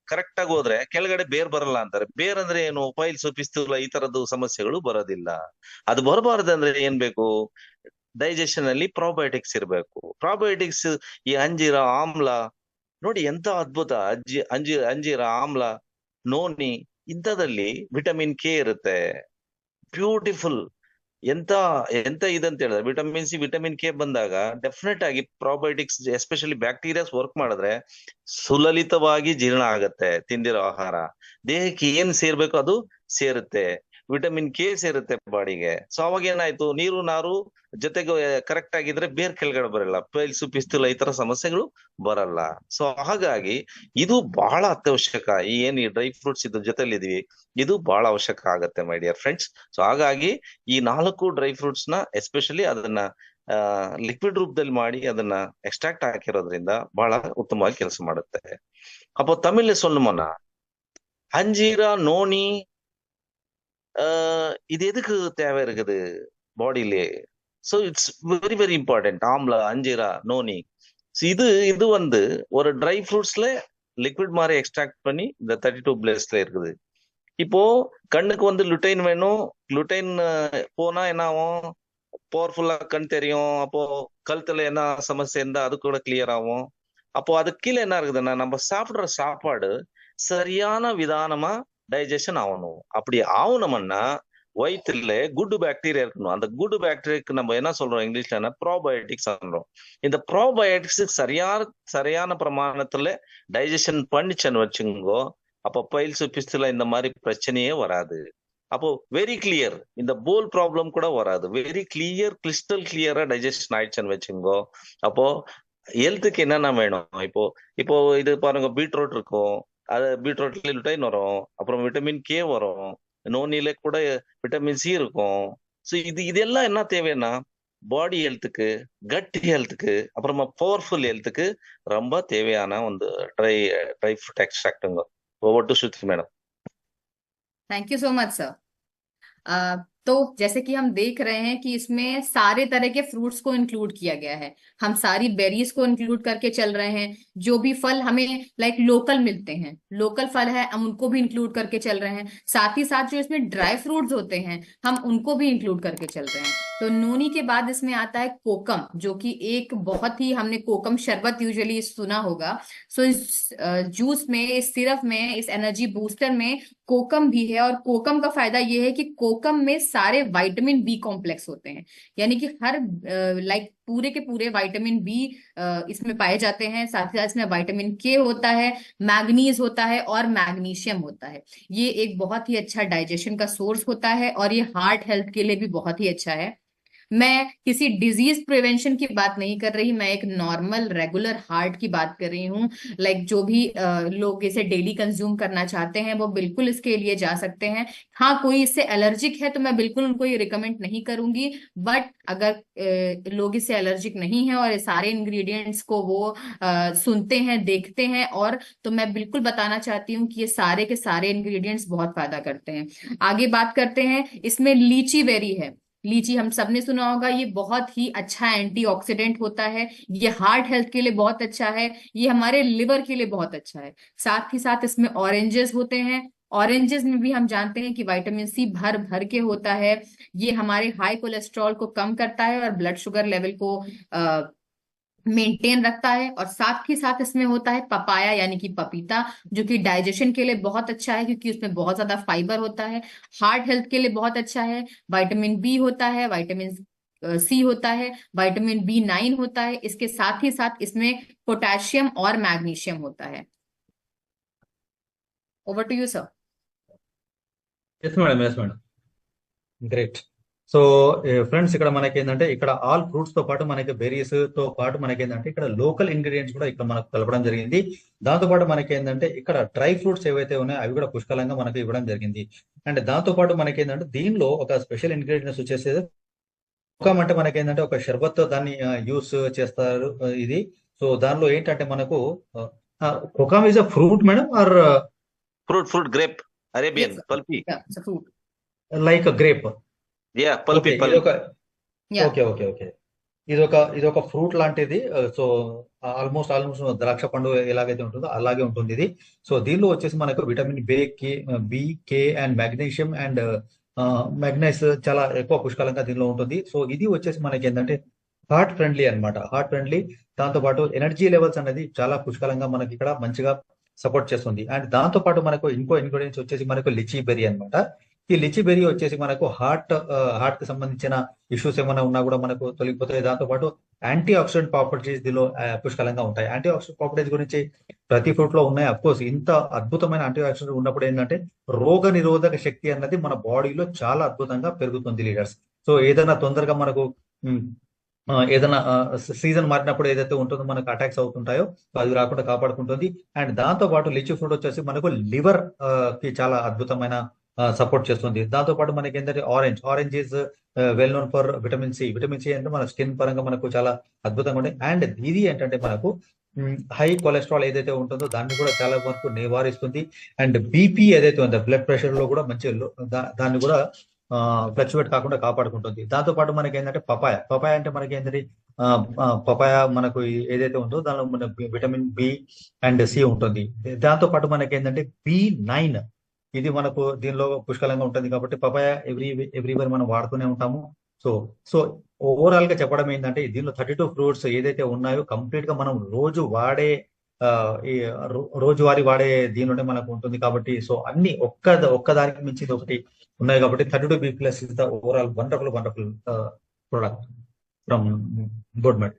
ಕರೆಕ್ಟ್ ಆಗಿ ಹೋದ್ರೆ ಕೆಳಗಡೆ ಬೇರ್ ಬರಲ್ಲ ಅಂತಾರೆ. ಬೇರ್ ಅಂದ್ರೆ ಏನು? ಪೈಲ್ಸ್, ಪಿಸ್ತೂಲ, ಈ ತರದ್ದು ಸಮಸ್ಯೆಗಳು ಬರೋದಿಲ್ಲ. ಅದು ಬರಬಾರ್ದಂದ್ರೆ ಏನ್ ಬೇಕು? ಡೈಜೆಷನ್ ಅಲ್ಲಿ ಪ್ರಾಬಯೋಟಿಕ್ಸ್ ಇರಬೇಕು. ಪ್ರಾಬಯೋಟಿಕ್ಸ್ ಈ ಅಂಜೀರ, ಆಮ್ಲ ನೋಡಿ ಎಂತ ಅದ್ಭುತ. ಅಂಜೀರ, ಆಮ್ಲ, ನೋನಿ ಇಂಥದಲ್ಲಿ ವಿಟಮಿನ್ ಕೆ ಇರುತ್ತೆ. ಬ್ಯೂಟಿಫುಲ್. ಎಂತ ಇದಂತ ಹೇಳಿದ್ರೆ ವಿಟಮಿನ್ ಸಿ, ವಿಟಮಿನ್ ಕೆ ಬಂದಾಗ ಡೆಫಿನೆಟ್ ಆಗಿ ಪ್ರಾಬಯೋಟಿಕ್ಸ್ ಎಸ್ಪೆಷಲಿ ಬ್ಯಾಕ್ಟೀರಿಯಾಸ್ ವರ್ಕ್ ಮಾಡಿದ್ರೆ ಸುಲಲಿತವಾಗಿ ಜೀರ್ಣ ಆಗತ್ತೆ. ತಿಂದಿರೋ ಆಹಾರ ದೇಹಕ್ಕೆ ಏನ್ ಸೇರ್ಬೇಕು ಅದು ಸೇರುತ್ತೆ. ವಿಟಮಿನ್ ಕೆ ಸೇರುತ್ತೆ ಬಾಡಿಗೆ. ಸೊ ಅವಾಗ ಏನಾಯ್ತು? ನೀರು ನಾರು ಜೊತೆಗೆ ಕರೆಕ್ಟ್ ಆಗಿದ್ರೆ ಬೇರ್ ಕೆಳಗಡೆ ಬರಲ್ಲ, ಪೈಲ್ಸು, ಪಿಸ್ತೂಲ ಈ ತರ ಸಮಸ್ಯೆಗಳು ಬರಲ್ಲ. ಸೊ ಹಾಗಾಗಿ ಇದು ಬಹಳ ಅತ್ಯವಶ್ಯಕ. ಈ ಡ್ರೈ ಫ್ರೂಟ್ಸ್ ಇದ್ರ ಜೊತೆಲಿ ಇದೀವಿ, ಇದು ಬಹಳ ಅವಶ್ಯಕ ಆಗತ್ತೆ ಮೈ ಡಿಯರ್ ಫ್ರೆಂಡ್ಸ್. ಸೊ ಹಾಗಾಗಿ ಈ 4 ಡ್ರೈ ಫ್ರೂಟ್ಸ್ ನ ಎಸ್ಪೆಷಲಿ ಅದನ್ನ ಲಿಕ್ವಿಡ್ ರೂಪದಲ್ಲಿ ಮಾಡಿ ಅದನ್ನ ಎಕ್ಸ್ಟ್ರಾಕ್ಟ್ ಹಾಕಿರೋದ್ರಿಂದ ಬಹಳ ಉತ್ತಮವಾಗಿ ಕೆಲಸ ಮಾಡುತ್ತೆ. ಅಪ್ಪ ತಮಿಳ್ல சொல்லணும்னா அஞ்சீரா, நோனி இது எதுக்கு தேவை இருக்குது பாடியிலே? So it's very very important. ஆம்லா, அஞ்சீரா, நோனி இது வந்து ஒரு ட்ரை ஃப்ரூட்ஸ்ல லிக்விட் மாதிரி எக்ஸ்ட்ராக்ட் பண்ணி இந்த 32 பிளேஸ்ல இருக்குது. இப்போ கண்ணுக்கு வந்து லுட்டைன் வேணும். லுட்டைன் போனா என்ன ஆகும்? பவர்ஃபுல்லா கண் தெரியும். அப்போ கழுத்துல என்ன சமஸ்யா இருந்தா அது கூட கிளியர் ஆகும். அப்போ அது கீழே என்ன இருக்குதுன்னா, நம்ம சாப்பிடுற சாப்பாடு சரியான விதானமா டைஜஷன் ஆகணும். அப்படி ஆகணும்னா வயிற்றுல குட் பாக்டீரியா இருக்கணும். அந்த குட் பாக்டீரியாக்கு நம்ம என்ன சொல்றோம் இங்கிலீஷ்ல ப்ரோபயோட்டிக்ஸ் சொல்றோம். இந்த ப்ரோபயோட்டிக்ஸ் சரியான பிரமாணத்துல டைஜஷன் பண்ணிச்சேன்னு வச்சுங்கோ, அப்போ பைல்ஸ் பிஸ்துல இந்த மாதிரி பிரச்சனையே வராது. அப்போ வெரி கிளியர், இந்த போல் ப்ராப்ளம் கூட வராது. வெரி கிளியர், கிறிஸ்டல் கிளியரா டைஜஷன் ஆயிடுச்சுன்னு வச்சுங்கோ. அப்போ ஹெல்த்துக்கு என்னென்ன வேணும்? இப்போ இது பாருங்க, பீட்ரூட் இருக்கும், அது பீட்ரூட்ல லுட்டைன் வரும், அப்புறம் விட்டமின் கே வரும், நோனில கூட விட்டமின் சி இருக்கும். ஸோ இதெல்லாம் என்ன தேவைன்னா பாடி ஹெல்த்துக்கு, கட் ஹெல்த்துக்கு, அப்புறமா பவர்ஃபுல் ஹெல்த்துக்கு ரொம்ப தேவையான ಒಂದು ட்ரை ஃப்ரூட் எக்ஸ்ட்ராக்ட்டுங்க. Over to Shruti madam. Thank you so much sir. तो जैसे कि हम देख रहे हैं कि इसमें सारे तरह के फ्रूट्स को इंक्लूड किया गया है। हम सारी बेरीज को इंक्लूड करके चल रहे हैं। जो भी फल हमें लाइक लोकल मिलते हैं, लोकल फल है, हम उनको भी इंक्लूड करके चल रहे हैं। साथ ही साथ जो इसमें ड्राई फ्रूट्स होते हैं हम उनको भी इंक्लूड करके चल रहे हैं। तो नोनी के बाद इसमें आता है कोकम, जो कि एक बहुत ही, हमने कोकम शरबत यूजुअली सुना होगा। सो इस जूस में, इस सिरप में, इस एनर्जी बूस्टर में कोकम भी है। और कोकम का फायदा ये है कि कोकम में सारे विटामिन बी कॉम्प्लेक्स होते हैं, यानी कि हर लाइक पूरे के पूरे विटामिन बी इसमें पाए जाते हैं। साथ ही साथ इसमें विटामिन के होता है, मैग्नीज होता है और मैग्नीशियम होता है। ये एक बहुत ही अच्छा डाइजेशन का सोर्स होता है और ये हार्ट हेल्थ के लिए भी बहुत ही अच्छा है। मैं किसी डिजीज प्रिवेंशन की बात नहीं कर रही, मैं एक नॉर्मल रेगुलर हार्ट की बात कर रही हूँ। लाइक जो भी लोग इसे डेली कंज्यूम करना चाहते हैं वो बिल्कुल इसके लिए जा सकते हैं। हाँ, कोई इससे एलर्जिक है तो मैं बिल्कुल उनको ये रिकमेंड नहीं करूंगी, बट अगर लोग इससे एलर्जिक नहीं है और ये सारे इंग्रेडिएंट्स को वो सुनते हैं, देखते हैं, और तो मैं बिल्कुल बताना चाहती हूँ कि ये सारे के सारे इंग्रेडिएंट्स बहुत फायदा करते हैं। आगे बात करते हैं, इसमें लीची बेरी है। लीची हम सबने सुना होगा, ये बहुत ही अच्छा एंटीऑक्सीडेंट होता है, ये हार्ट हेल्थ के लिए बहुत अच्छा है, ये हमारे लिवर के लिए बहुत अच्छा है। साथ ही साथ इसमें ऑरेंजेस होते हैं। ऑरेंजेस में भी हम जानते हैं कि विटामिन सी भर भर के होता है। ये हमारे हाई कोलेस्ट्रॉल को कम करता है और ब्लड शुगर लेवल को मेंटेन रखता है। और साथ ही साथ इसमें होता है पपाया यानी कि पपीता, जो कि डाइजेशन के लिए बहुत अच्छा है क्योंकि उसमें बहुत ज्यादा फाइबर होता है। हार्ट हेल्थ के लिए बहुत अच्छा है। विटामिन बी होता है, विटामिन सी होता है, विटामिन B9 होता है। इसके साथ ही साथ इसमें पोटेशियम और मैग्नीशियम होता है। Over to you sir. Yes madam, yes madam, great. So friends, ఇక్కడ మనకి ఏంటంటే ఇక్కడ ఆల్ ఫ్రూట్స్ తో పాటు మనకి బెర్రీస్ తో పాటు మనకి ఏంటంటే ఇక్కడ లోకల్ ఇంగ్రీడియంట్స్ కూడా ఇక్కడ మనకు కలపడం జరిగింది. దాంతో పాటు మనకి ఏంటంటే ఇక్కడ డ్రై ఫ్రూట్స్ ఏవైతే ఉన్నాయో అవి కూడా పుష్కలంగా మనకి ఇవ్వడం జరిగింది. అండ్ దాంతో పాటు మనకి ఏంటంటే దీనిలో ఒక స్పెషల్ ఇంగ్రీడియంట్స్ వచ్చేసి కోకం, అంటే మనకి ఏంటంటే ఒక షర్బత్ దాన్ని యూస్ చేస్తారు ఇది. సో దానిలో ఏంటంటే మనకు కోకం is a fruit madam, or fruit grape, Arabian pulpy, like grape. Pulpy. Okay okay okay, ఇదొక ఫ్రూట్ లాంటిది. సో ఆల్మోస్ట్ ద్రాక్ష పండు ఎలాగైతే ఉంటుందో అలాగే ఉంటుంది ఇది. సో దీనిలో వచ్చేసి మనకు vitamin B, K and magnesium and manganese చాలా ఎక్కువ పుష్కలంగా దీనిలో ఉంటుంది. సో ఇది వచ్చేసి మనకి ఏంటంటే హార్ట్ ఫ్రెండ్లీ అనమాట, హార్ట్ ఫ్రెండ్లీ. దాంతో పాటు ఎనర్జీ లెవెల్స్ అనేది చాలా పుష్కలంగా మనకి ఇక్కడ మంచిగా సపోర్ట్ చేస్తుంది. అండ్ దాంతో పాటు మనకు ఇంకో ఇంగ్రీడియంట్స్ వచ్చేసి మనకు లిచీ బెర్రీ అనమాట. ఈ లిచీ బెర్రీ వచ్చేసి మనకు హార్ట్ కి సంబంధించిన ఇష్యూస్ ఏమైనా ఉన్నా కూడా మనకు తొలగిపోతాయి. దాంతో పాటు యాంటీ ఆక్సిడెంట్ ప్రాపర్టీస్ దీనిలో పుష్కలంగా ఉంటాయి. యాంటీ ఆక్సిడెంట్ ప్రాపర్టీస్ గురించి ప్రతి ఫ్రూట్ లో ఉన్నాయి. అఫ్ కోర్స్ ఇంత అద్భుతమైన యాంటీ ఆక్సిడెంట్ ఉన్నప్పుడు ఏంటంటే రోగ నిరోధక శక్తి అన్నది మన బాడీలో చాలా అద్భుతంగా పెరుగుతుంది లీడర్స్. సో ఏదైనా తొందరగా మనకు ఏదైనా సీజన్ మారినప్పుడు ఏదైతే ఉంటుందో మనకు అటాక్స్ అవుతుంటాయో అది రాకుండా కాపాడుకుంటుంది. అండ్ దాంతో పాటు లిచీ ఫ్రూట్ వచ్చేసి మనకు లివర్ కి చాలా అద్భుతమైన సపోర్ట్ చేస్తుంది. దాంతో పాటు మనకి ఏంటంటే orange is well known for vitamin C. Vitamin C అంటే మన స్కిన్ పరంగా మనకు చాలా అద్భుతంగా ఉంటాయి. అండ్ ఇది ఏంటంటే మనకు హై కొలెస్ట్రాల్ ఏదైతే ఉంటుందో దాన్ని కూడా చాలా వరకు నివారిస్తుంది. అండ్ బీపీ ఏదైతే ఉందో బ్లడ్ ప్రెషర్ లో కూడా మంచి దాన్ని కూడా ఫ్లక్చువేట్ కాకుండా కాపాడుకుంటుంది. దాంతో పాటు మనకి ఏంటంటే పపాయ అంటే మనకి ఏంటంటే పపాయ మనకు ఏదైతే ఉందో దానిలో మన విటమిన్ బి అండ్ సి ఉంటుంది. దాంతో పాటు మనకి ఏంటంటే B9 ఇది మనకు దీనిలో పుష్కలంగా ఉంటుంది కాబట్టి పపాయ ఎవ్రీవేర్ మనం వాడుతూనే ఉంటాము. సో సో ఓవరాల్ గా చెప్పడం ఏంటంటే దీనిలో 32 ఫ్రూట్స్ ఏదైతే ఉన్నాయో కంప్లీట్ గా మనం ఈ రోజువారీ వాడే దీనిలోనే మనకు ఉంటుంది కాబట్టి సో అన్ని ఒక్కదానికి మించింది ఒకటి ఉన్నాయి కాబట్టి 32B+ is the overall wonderful product from Boardmet.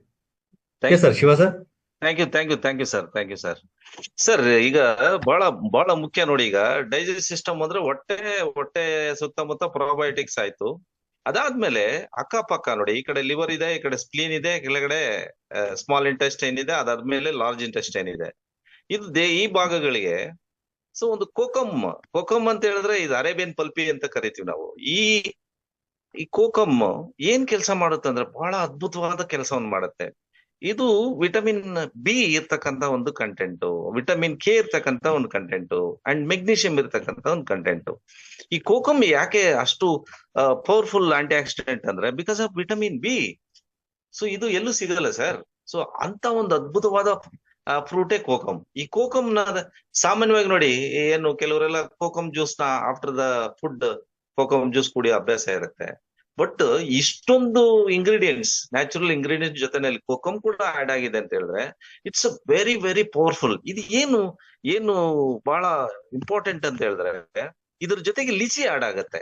Sir Shiva sir thank you sir. ಈಗ ಬಹಳ ಮುಖ್ಯ ನೋಡಿ, ಈಗ ಡೈಜೆಸ್ಟ್ ಸಿಸ್ಟಮ್ ಅಂದ್ರೆ ಹೊಟ್ಟೆ ಸುತ್ತಮುತ್ತ ಪ್ರೊಬಯೋಟಿಕ್ಸ್ ಆಯ್ತು. ಅದಾದ್ಮೇಲೆ ಅಕ್ಕಪಕ್ಕ ನೋಡಿ, ಈ ಕಡೆ ಲಿವರ್ ಇದೆ, ಈ ಕಡೆ ಸ್ಪ್ಲೀನ್ ಇದೆ, ಕೆಳಗಡೆ ಸ್ಮಾಲ್ ಇಂಟೆಸ್ಟೈನ್ ಇದೆ, ಅದಾದ್ಮೇಲೆ ಲಾರ್ಜ್ ಇಂಟೆಸ್ಟೈನ್ ಇದೆ. ಇದು ಈ ಭಾಗಗಳಿಗೆ ಸೊ ಒಂದು ಕೋಕಮ್ ಅಂತ ಹೇಳಿದ್ರೆ ಇದು ಅರೇಬಿಯನ್ ಪಲ್ಪಿ ಅಂತ ಕರಿತೀವಿ ನಾವು. ಈ ಕೋಕಮ್ ಏನ್ ಕೆಲಸ ಮಾಡುತ್ತೆ ಅಂದ್ರೆ ಬಹಳ ಅದ್ಭುತವಾದ ಕೆಲಸವನ್ನು ಮಾಡುತ್ತೆ. ಇದು ವಿಟಮಿನ್ ಬಿ ಇರ್ತಕ್ಕಂತ ಒಂದು ಕಂಟೆಂಟ್, ವಿಟಮಿನ್ ಕೆ ಇರ್ತಕ್ಕಂತ ಒಂದು ಕಂಟೆಂಟ್ ಅಂಡ್ ಮೆಗ್ನೀಷಿಯಂ ಇರ್ತಕ್ಕಂತ ಒಂದು ಕಂಟೆಂಟ್. ಈ ಕೋಕಮ್ ಯಾಕೆ ಅಷ್ಟು ಪವರ್ಫುಲ್ ಆಂಟಿ ಆಕ್ಸಿಡೆಂಟ್ ಅಂದ್ರೆ because of vitamin B. So ಇದು ಎಲ್ಲೂ ಸಿಗಲ್ಲ ಸರ್. ಸೊ ಅಂತ ಒಂದು ಅದ್ಭುತವಾದ ಫ್ರೂಟೇ ಕೋಕಮ್. ಈ ಕೋಕಮ್ ನ ಸಾಮಾನ್ಯವಾಗಿ ನೋಡಿ, ಏನು ಕೆಲವರೆಲ್ಲ ಕೋಕಮ್ ಜ್ಯೂಸ್ ನ after the food kokum juice ಕುಡಿಯೋ ಅಭ್ಯಾಸ ಇರುತ್ತೆ. ಬಟ್ ಇಷ್ಟೊಂದು ಇಂಗ್ರೀಡಿಯೆಂಟ್ಸ್, ನ್ಯಾಚುರಲ್ ಇಂಗ್ರೀಡಿಯೆಂಟ್ಸ್ ಜೊತೆನಲ್ಲಿ ಕೋಕಮ್ ಕೂಡ ಆಡ್ ಆಗಿದೆ ಅಂತ ಹೇಳಿದ್ರೆ it's a very very powerful. ಇದು ಏನು ಬಹಳ ಇಂಪಾರ್ಟೆಂಟ್ ಅಂತ ಹೇಳಿದ್ರೆ ಇದ್ರ ಜೊತೆಗೆ ಲಿಚಿ ಆಡ್ ಆಗತ್ತೆ.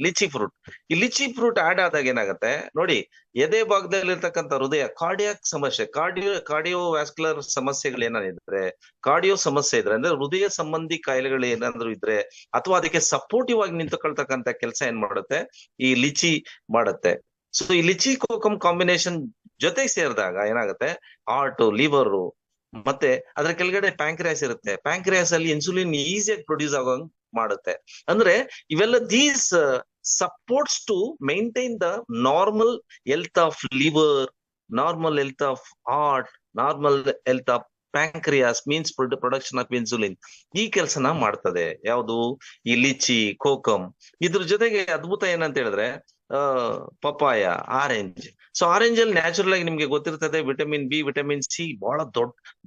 ಲಿಚಿ ಫ್ರೂಟ್. ಈ ಲಿಚಿ ಫ್ರೂಟ್ ಆಡ್ ಆದಾಗ ಏನಾಗತ್ತೆ ನೋಡಿ, ಎದೆ ಭಾಗದಲ್ಲಿ ಇರ್ತಕ್ಕಂಥ ಹೃದಯ ಕಾರ್ಡಿಯಾಕ್ ಸಮಸ್ಯೆ, ಕಾರ್ಡಿಯೋವ್ಯಾಸ್ಕ್ಯುಲರ್ ಸಮಸ್ಯೆಗಳು ಏನಾದ್ರೆ, ಕಾರ್ಡಿಯೋ ಸಮಸ್ಯೆ ಇದ್ರೆ ಅಂದ್ರೆ ಹೃದಯ ಸಂಬಂಧಿ ಕಾಯಿಲೆಗಳು ಏನಾದ್ರು ಇದ್ರೆ ಅಥವಾ ಅದಕ್ಕೆ ಸಪೋರ್ಟಿವ್ ಆಗಿ ನಿಂತುಕೊಳ್ತಕ್ಕಂಥ ಕೆಲಸ ಏನ್ ಮಾಡುತ್ತೆ ಈ ಲಿಚಿ ಮಾಡುತ್ತೆ. ಸೊ ಈ ಲಿಚಿ ಕೋಕಮ್ ಕಾಂಬಿನೇಷನ್ ಜೊತೆಗೆ ಸೇರಿದಾಗ ಏನಾಗುತ್ತೆ, ಹಾರ್ಟ್, ಲಿವರ್ ಮತ್ತೆ ಅದ್ರ ಕೆಳಗಡೆ ಪ್ಯಾಂಕ್ರಿಯಾಸ್ ಇರುತ್ತೆ. ಪ್ಯಾಂಕ್ರಿಯಾಸ್ ಅಲ್ಲಿ ಇನ್ಸುಲಿನ್ ಈಸಿಯಾಗಿ ಪ್ರೊಡ್ಯೂಸ್ ಆಗೋಂಗ್ ಮಾಡುತ್ತೆ. ಅಂದ್ರೆ ಇವೆಲ್ಲ these supports to maintain the normal health of liver, normal health of heart, normal health of pancreas means production of insulin. ಈ ಕೆಲಸನ ಮಾಡ್ತದೆ ಯಾವುದು ಈ ಲಿಚಿ ಕೋಕಮ್. ಇದ್ರ ಜೊತೆಗೆ ಅದ್ಭುತ ಏನಂತ ಹೇಳಿದ್ರೆ ಪಪಾಯ, ಆರೆಂಜ್. ಸೊ ಆರೆಂಜ್ ಅಲ್ಲಿ ನ್ಯಾಚುರಲ್ ಆಗಿ ನಿಮ್ಗೆ ಗೊತ್ತಿರ್ತದೆ ವಿಟಮಿನ್ ಬಿ, ವಿಟಮಿನ್ ಸಿ ಬಹಳ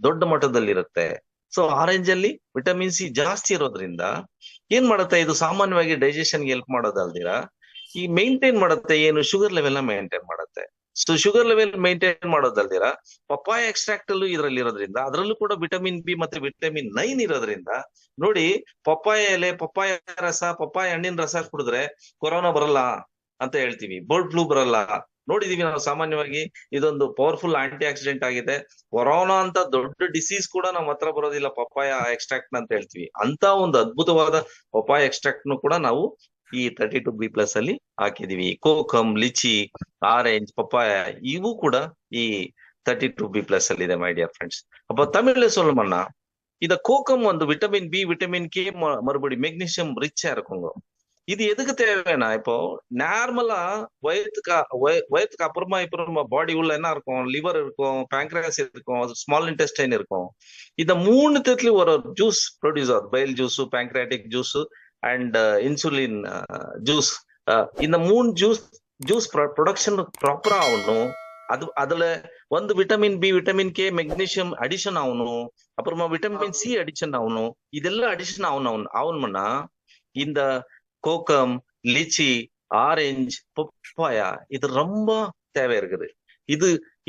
ದೊಡ್ಡ ಮಟ್ಟದಲ್ಲಿ ಇರುತ್ತೆ. ಸೊ ಆರೆಂಜ್ ಅಲ್ಲಿ ವಿಟಮಿನ್ ಸಿ ಜಾಸ್ತಿ ಇರೋದ್ರಿಂದ ಏನ್ ಮಾಡುತ್ತೆ, ಇದು ಸಾಮಾನ್ಯವಾಗಿ ಡೈಜೆಷನ್ಗೆ ಹೆಲ್ಪ್ ಮಾಡೋದಲ್ದಿರಾ ಈ ಮೇಂಟೈನ್ ಮಾಡುತ್ತೆ, ಏನು ಶುಗರ್ ಲೆವೆಲ್ ನ ಮೇಂಟೈನ್ ಮಾಡುತ್ತೆ. ಸೊ ಶುಗರ್ ಲೆವೆಲ್ ಮೇಂಟೈನ್ ಮಾಡೋದಲ್ದಿರಾ ಪಪ್ಪಾಯ ಎಕ್ಸ್ಟ್ರಾಕ್ಟ್ ಅಲ್ಲೂ ಇದರಲ್ಲಿ ಇರೋದ್ರಿಂದ ಅದರಲ್ಲೂ ಕೂಡ ವಿಟಮಿನ್ ಬಿ ಮತ್ತೆ ವಿಟಮಿನ್ 9 ಇರೋದ್ರಿಂದ ನೋಡಿ, ಪಪ್ಪಾಯ ಎಲೆ, ಪಪ್ಪಾಯ ರಸ, ಪಪ್ಪಾಯ ಹಣ್ಣಿನ ರಸ ಕುಡಿದ್ರೆ ಕೊರೋನಾ ಬರಲ್ಲ ಅಂತ ಹೇಳ್ತೀವಿ, ಬರ್ಡ್ ಫ್ಲೂ ಬರಲ್ಲ. ನೋಡಿದೀವಿ ನಾವು ಸಾಮಾನ್ಯವಾಗಿ. ಇದೊಂದು ಪವರ್ಫುಲ್ ಆಂಟಿ ಆಕ್ಸಿಡೆಂಟ್ ಆಗಿದೆ. ಕೊರೋನಾ ಅಂತ ದೊಡ್ಡ ಡಿಸೀಸ್ ಕೂಡ ನಮ್ಮ ಹತ್ರ ಬರೋದಿಲ್ಲ ಪಪ್ಪಾಯ ಎಕ್ಸ್ಟ್ರಾಕ್ಟ್ ಅಂತ ಹೇಳ್ತೀವಿ. ಅಂತ ಒಂದು ಅದ್ಭುತವಾದ ಪಪ್ಪಾಯ ಎಕ್ಸ್ಟ್ರಾಕ್ಟ್ ನು ಕೂಡ ನಾವು ಈ 32B+ ಅಲ್ಲಿ ಹಾಕಿದೀವಿ. ಕೋಕಮ್, ಲಿಚಿ, ಆರೆಂಜ್, ಪಪ್ಪಾಯ ಇವು ಕೂಡ ಈ 32B+ ಅಲ್ಲಿ ಇದೆ ಮೈ ಡಿಯರ್ ಫ್ರೆಂಡ್ಸ್. ಅಪ್ಪ ತಮಿಳ್ல சொல்லணும்னா இத கோகம் வந்து விட்டமின் பி, விட்டமின் கே, மறுபடி மெக்னீசியம் ரிச்சா இருக்குங்க. இது எதுக்கு தேவைன்னா, இப்போ நார்மலா வயிற்றுக்கு அப்புறமா நம்ம பாடி உள்ள என்ன இருக்கும், லிவர் இருக்கும், பேங்க்ரியாஸ் இருக்கும், ஸ்மால் இன்டெஸ்டைன் இருக்கும். இந்த 3 தத்துலயும் ஒரு ஜூஸ் ப்ரொடியூஸ் ஆகுது, file juice, pancreatic juice and insulin juice. இந்த 3 ஜூஸ் ப்ரொடக்ஷன் ப்ராப்பரா ஆகணும். அதுல ಒಂದು vitamin B, vitamin K, magnesium addition ஆகணும், அப்புறமா ವಿಟಮಿನ್ ಸಿ ಅಡಿಷನ್ ஆகணும். இதெல்லாம் அடிஷன் ஆகணும்னா இந்த கோகம், லிச்சி, ஆரஞ்சு, பப்பாயா இது ரொம்ப தேவை இருக்குது.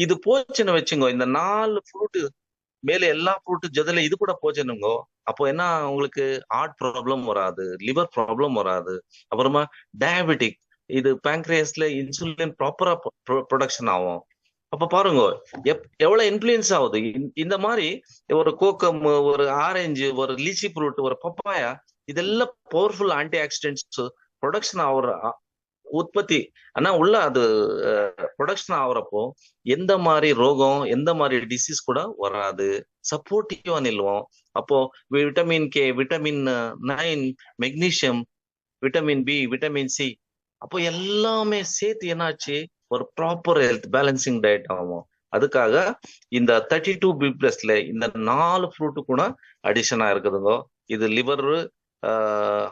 இது போச்சுன்னு வச்சுங்கோ, இந்த 4 ஃப்ரூட் மேல எல்லா ஃப்ரூட் ஜொதல இது கூட போச்சுனுங்கோ, அப்போ என்ன உங்களுக்கு ஹார்ட் ப்ராப்ளம் வராது, லிவர் ப்ராப்ளம் வராது, அப்புறமா டயபெட்டிக், இது பேங்க்ரியாஸ்ல இன்சுலின் ப்ராப்பரா ப்ரொடக்ஷன் ஆகும். அப்ப பாருங்க எவ்வளவு இன்ஃபுளுயன்ஸ் ஆகுது. இந்த மாதிரி ஒரு கோகம், ஒரு ஆரஞ்சு, ஒரு லிச்சி ஃப்ரூட், ஒரு பப்பாயா இதெல்லாம் பவர்ஃபுல் ஆன்டி ஆக்சிடென்ட்ஸ் ப்ரொடக்ஷன் ஆகுற உற்பத்தி ஆனா உள்ள அது ப்ரொடக்ஷன் ஆகுறப்போ எந்த மாதிரி ரோகம், எந்த மாதிரி டிசீஸ் கூட வராது, சப்போர்ட்டிவா நில்வோம். அப்போ vitamin K, vitamin 9, magnesium, vitamin B, vitamin C, அப்போ எல்லாமே சேர்த்து என்னாச்சு ஒரு ப்ராப்பர் ஹெல்த் பேலன்சிங் டயட் ஆகும். அதுக்காக இந்த 32B+ல இந்த 4 ஃப்ரூட் கூட அடிஷனா இருக்குதுங்க. இது லிவர்,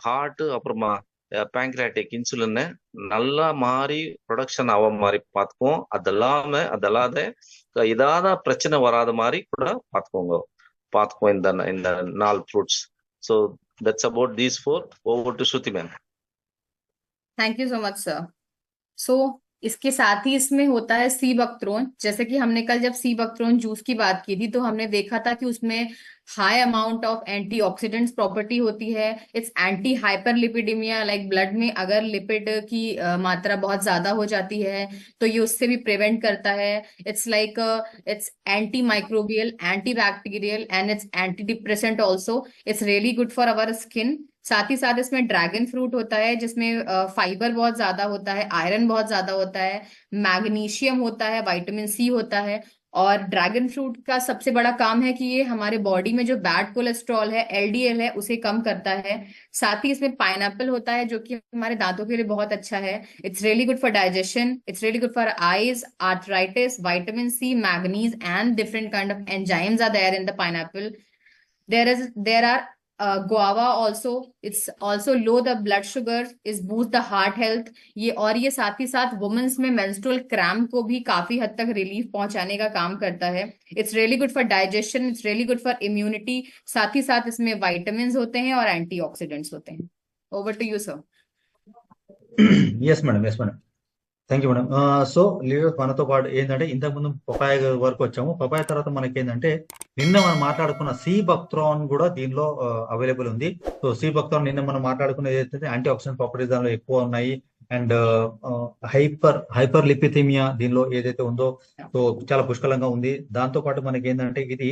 ஹார்ட், அப்புறமா पैंक्रियाटिक इंसुलिन நல்லா மாறி ப்ரொடக்ஷன் ஆக மாதிரி பார்த்துக்குவோம். அதெல்லாத இதான பிரச்சனை வராத மாதிரி கூட பார்த்துக்குவோம் இந்த 4 fruits. So that's about these 4. Over to Shruti ma'am. Thank you so much sir. So इसके साथ ही इसमें होता है सी बकथ्रोन. जैसे कि हमने कल जब सी बकथ्रोन जूस की बात की थी तो हमने देखा था कि उसमें high amount of antioxidants property होती है. It's anti hyperlipidemia, like blood में अगर लिपिड की मात्रा बहुत ज्यादा हो जाती है तो ये उससे भी प्रिवेंट करता है. It's like it's anti microbial, anti bacterial and it's anti depressant also. It's really good for our skin. साथ ही साथ इसमें ड्रैगन फ्रूट होता है जिसमें फाइबर बहुत ज्यादा होता है, आयरन बहुत ज्यादा होता है, मैग्नीशियम होता है, विटामिन सी होता है. और ड्रैगन फ्रूट का सबसे बड़ा काम है कि ये हमारे बॉडी में जो बैड कोलेस्ट्रॉल है, एलडीएल है, उसे कम करता है. साथ ही इसमें पाइनएप्पल होता है जो कि हमारे दांतों के लिए बहुत अच्छा है. It's really good for digestion, it's really good for eyes, arthritis, vitamin C, manganese and different kind of enzymes are there in the pineapple. There are guava also. It's also low the blood sugar, is boost the heart health. ये साथ ही साथ women's में menstrual cramp को भी काफी हद तक relief पहुंचाने का काम करता है. It's really good for digestion, it's really good for immunity. साथ ही साथ इसमें विटामिन्स होते हैं और एंटीऑक्सीडेंट्स होते हैं. Over to you sir. Yes madam, yes madam, thank you madam. So leaders మనతో పాటు ఏంటంటే ఇంతకు ముందు పపాయ వరకు వచ్చాము. పపాయ తర్వాత మనకి ఏంటంటే నిన్న మనం మాట్లాడుకున్న సి బక్థ్రాన్ కూడా దీనిలో అవైలబుల్ ఉంది. సో సి బక్థ్రాన్ నిన్న మనం మాట్లాడుకున్నది ఏంటంటే యాంటీ ఆక్సిడెంట్ ప్రాపర్టీస్ దానిలో ఎక్కువ ఉన్నాయి. అండ్ హైపర్ లిపిథీమియా దీనిలో ఏదైతే ఉందో సో చాలా పుష్కలంగా ఉంది. దాంతో పాటు మనకి ఏంటంటే ఇది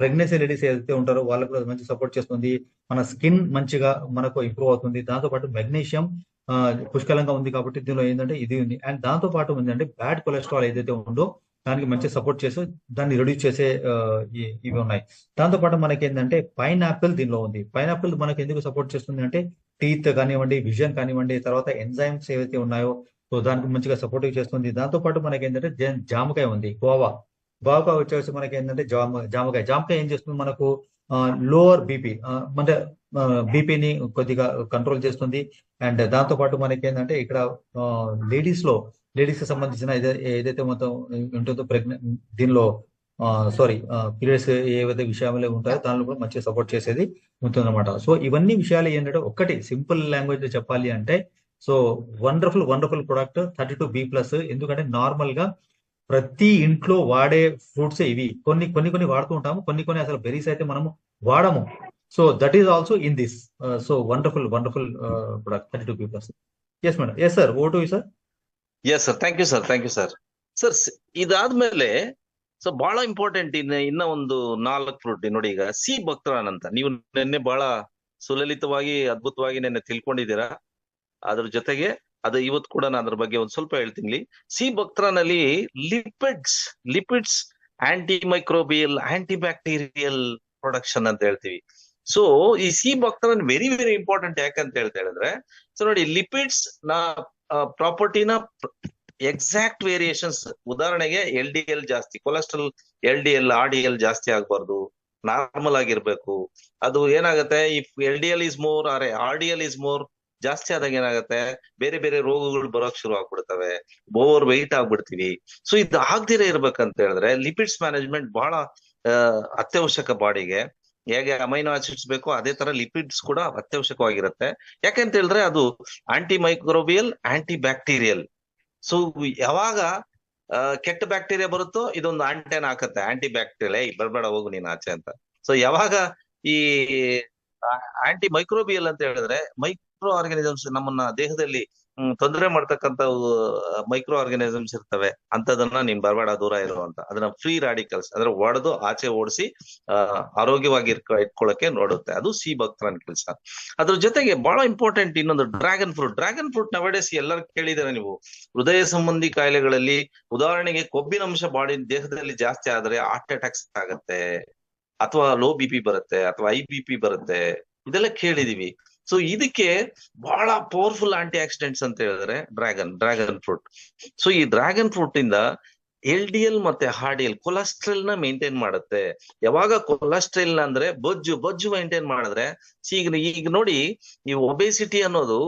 ప్రెగ్నెన్సీ లేడీస్ ఏదైతే ఉంటారో వాళ్ళకు కూడా మంచి సపోర్ట్ చేస్తుంది. మన స్కిన్ మంచిగా మనకు ఇంప్రూవ్ అవుతుంది. దాంతో పాటు మెగ్నీషియం పుష్కలంగా ఉంది కాబట్టి దీనిలో ఏంటంటే ఇది ఉంది. అండ్ దాంతో పాటు ఏంటంటే బ్యాడ్ కొలెస్ట్రాల్ ఏదైతే ఉందో దానికి మంచి సపోర్ట్ చేసి దాన్ని రిడ్యూస్ చేసే ఇవి ఉన్నాయి. దాంతో పాటు మనకి ఏంటంటే పైనాపిల్ దీనిలో ఉంది. పైనాపిల్ మనకి ఎందుకు సపోర్ట్ చేస్తుంది అంటే టీత్ కానివ్వండి, విజన్ కానివ్వండి, తర్వాత ఎంజైమ్స్ ఏవైతే ఉన్నాయో సో దానికి మంచిగా సపోర్ట్ చేస్తుంది. దాంతో పాటు మనకి ఏంటంటే జామకాయ ఉంది, గోవా వచ్చేసి మనకి ఏంటంటే జామకాయ ఏం చేస్తుంది మనకు లోవర్ బీపీ అంటే బీపీని కొద్దిగా కంట్రోల్ చేస్తుంది. అండ్ దాంతో పాటు మనకి ఏంటంటే ఇక్కడ లేడీస్ కి సంబంధించిన ఏదైతే మొత్తం ఉంటుందో దీనిలో పీరియడ్స్ ఏవైతే విషయాలు ఉంటాయో దానిలో కూడా మంచిగా సపోర్ట్ చేసేది ఉంటుంది అనమాట. సో ఇవన్నీ విషయాలు ఏంటంటే ఒక్కటి సింపుల్ లాంగ్వేజ్ లో చెప్పాలి అంటే సో వండర్ఫుల్ ప్రొడక్ట్ 32B+. ఎందుకంటే నార్మల్ గా ప్రతి ఇంట్లో వాడే ఫ్రూట్స్ ఇవి. కొన్ని వాడుతూ ఉంటాము, కొన్ని అసలు బెరీస్ అయితే మనము వాడము. So that is also in this. So wonderful product 32B+. Yes madam, yes sir, vote sir. Yes sir, thank you sir, thank you sir. Sir ಇದಾದ್ಮೇಲೆ ಸೊ ಬಹಳ ಇಂಪಾರ್ಟೆಂಟ್ ಇನ್ನ ಒಂದು 4 ಫ್ರೂಟ್ ನೋಡಿ. ಈಗ ಸಿ ಬಕ್ಥ್ರಾನ್ ಅಂತ ನೀವು ನಿನ್ನೆ ಬಹಳ ಸುಲಲಿತವಾಗಿ ಅದ್ಭುತವಾಗಿ ನಿನ್ನೆ ತಿಳ್ಕೊಂಡಿದ್ದೀರಾ. ಅದ್ರ ಜೊತೆಗೆ ಅದು ಇವತ್ತು ಕೂಡ ನಾನು ಅದ್ರ ಬಗ್ಗೆ ಒಂದ್ ಸ್ವಲ್ಪ ಹೇಳ್ತೀನಿ. ಸಿ ಬಕ್ಥ್ರಾನ್ ಅಲ್ಲಿ lipids anti microbial, anti bacterial production ಅಂತ ಹೇಳ್ತೀವಿ. ಸೊ ಈ ಸಿ ಬಕ್ಥ್ರಾನ್ ವೆರಿ ಇಂಪಾರ್ಟೆಂಟ್. ಯಾಕಂತ ಹೇಳಿದ್ರೆ ಸೊ ನೋಡಿ, ಲಿಪಿಡ್ಸ್ ನ ಪ್ರಾಪರ್ಟಿನ ಎಕ್ಸಾಕ್ಟ್ ವೇರಿಯೇಷನ್ಸ್. ಉದಾಹರಣೆಗೆ LDL ಜಾಸ್ತಿ, ಕೊಲೆಸ್ಟ್ರಾಲ್ LDL RDL ಜಾಸ್ತಿ ಆಗ್ಬಾರ್ದು, ನಾರ್ಮಲ್ ಆಗಿರ್ಬೇಕು. ಅದು ಏನಾಗುತ್ತೆ, if LDL is more or RDL is more ಜಾಸ್ತಿ ಆದಾಗ ಏನಾಗುತ್ತೆ, ಬೇರೆ ರೋಗಗಳು ಬರೋಕ್ ಶುರು ಆಗ್ಬಿಡ್ತವೆ, ಓವರ್ ವೆಯ್ಟ್ ಆಗ್ಬಿಡ್ತೀವಿ. ಸೊ ಇದು ಆಗ್ದಿರೇ ಇರ್ಬೇಕಂತ ಹೇಳಿದ್ರೆ ಲಿಪಿಡ್ಸ್ ಮ್ಯಾನೇಜ್ಮೆಂಟ್ ಬಹಳ ಅತ್ಯವಶ್ಯಕ ಬಾಡಿಗೆ. ಹೇಗೆ ಅಮೈನೋ ಆಸಿಡ್ಸ್ ಬೇಕು ಅದೇ ತರ ಲಿಪಿಡ್ಸ್ ಕೂಡ ಅತ್ಯವಶ್ಯಕವಾಗಿರುತ್ತೆ. ಯಾಕಂತ ಹೇಳಿದ್ರೆ ಅದು anti microbial, anti bacterial. So ಯಾವಾಗ ಕೆಟ್ಟ ಬ್ಯಾಕ್ಟೀರಿಯಾ ಬರುತ್ತೋ ಇದೊಂದು ಆಂಟೆನ್ ಹಾಕತ್ತೆ, ಆಂಟಿ ಬ್ಯಾಕ್ಟೀರಿಯಲ್ ಬರ್ಬೇಡ ಹೋಗು ನೀನ್ ಆಚೆ ಅಂತ. ಸೊ ಯಾವಾಗ ಈ ಆಂಟಿ ಮೈಕ್ರೋಬಿಯಲ್ ಅಂತ ಹೇಳಿದ್ರೆ ಮೈಕ್ರೋ ಆರ್ಗಾನಿಸಮ್ಸ್ ನಮ್ಮನ್ನ ದೇಹದಲ್ಲಿ ತೊಂದರೆ ಮಾಡ್ತಕ್ಕಂತ ಮೈಕ್ರೋ ಆರ್ಗಾನಿಸಮ್ಸ್ ಇರ್ತವೆ, ಅಂತದನ್ನ ನೀನ್ ಬರಬೇಡ, ದೂರ ಇರುವಂತ ಅದನ್ನ ಫ್ರೀ ರಾಡಿಕಲ್ಸ್ ಅಂದ್ರೆ ಒಡೆದು ಆಚೆ ಓಡಿಸಿ ಆರೋಗ್ಯವಾಗಿ ಇಟ್ಕೊಳ್ಳಕ್ಕೆ ನೋಡುತ್ತೆ. ಅದು ಸಿ ಬಕ್ಥ್ರಾನ್ ಕೆಲಸ. ಅದ್ರ ಜೊತೆಗೆ ಬಹಳ ಇಂಪಾರ್ಟೆಂಟ್ ಇನ್ನೊಂದು ಡ್ರ್ಯಾಗನ್ ಫ್ರೂಟ್ ನವಡೇಸ್ ಎಲ್ಲರೂ ಕೇಳಿದಾರೆ ನೀವು. ಹೃದಯ ಸಂಬಂಧಿ ಕಾಯಿಲೆಗಳಲ್ಲಿ ಉದಾಹರಣೆಗೆ ಕೊಬ್ಬಿನಂಶ ಬಾಡಿ ದೇಹದಲ್ಲಿ ಜಾಸ್ತಿ ಆದ್ರೆ ಹಾರ್ಟ್ ಅಟ್ಯಾಕ್ಸ್ ಆಗತ್ತೆ, ಅಥವಾ ಲೋ BP ಬರುತ್ತೆ, ಅಥವಾ IBP ಬರುತ್ತೆ, ಇದೆಲ್ಲ ಕೇಳಿದೀವಿ. ಸೊ ಇದಕ್ಕೆ ಬಹಳ ಪವರ್ಫುಲ್ ಆಂಟಿ ಆಕ್ಸಿಡೆಂಟ್ಸ್ ಅಂತ ಹೇಳಿದ್ರೆ ಡ್ರ್ಯಾಗನ್ ಫ್ರೂಟ್. ಸೊ ಈ ಡ್ರ್ಯಾಗನ್ ಫ್ರೂಟ್ ಇಂದ LDL ಮತ್ತೆ HDL ಕೊಲೆಸ್ಟ್ರಾಲ್ ನ ಮೇಂಟೈನ್ ಮಾಡುತ್ತೆ. ಯಾವಾಗ ಕೊಲೆಸ್ಟ್ರಾಲ್ ಅಂದ್ರೆ ಬೊಜ್ಜು ಮೇಂಟೈನ್ ಮಾಡಿದ್ರೆ, ಈಗ ನೋಡಿ, ಈ ಒಬೆಸಿಟಿ ಅನ್ನೋದು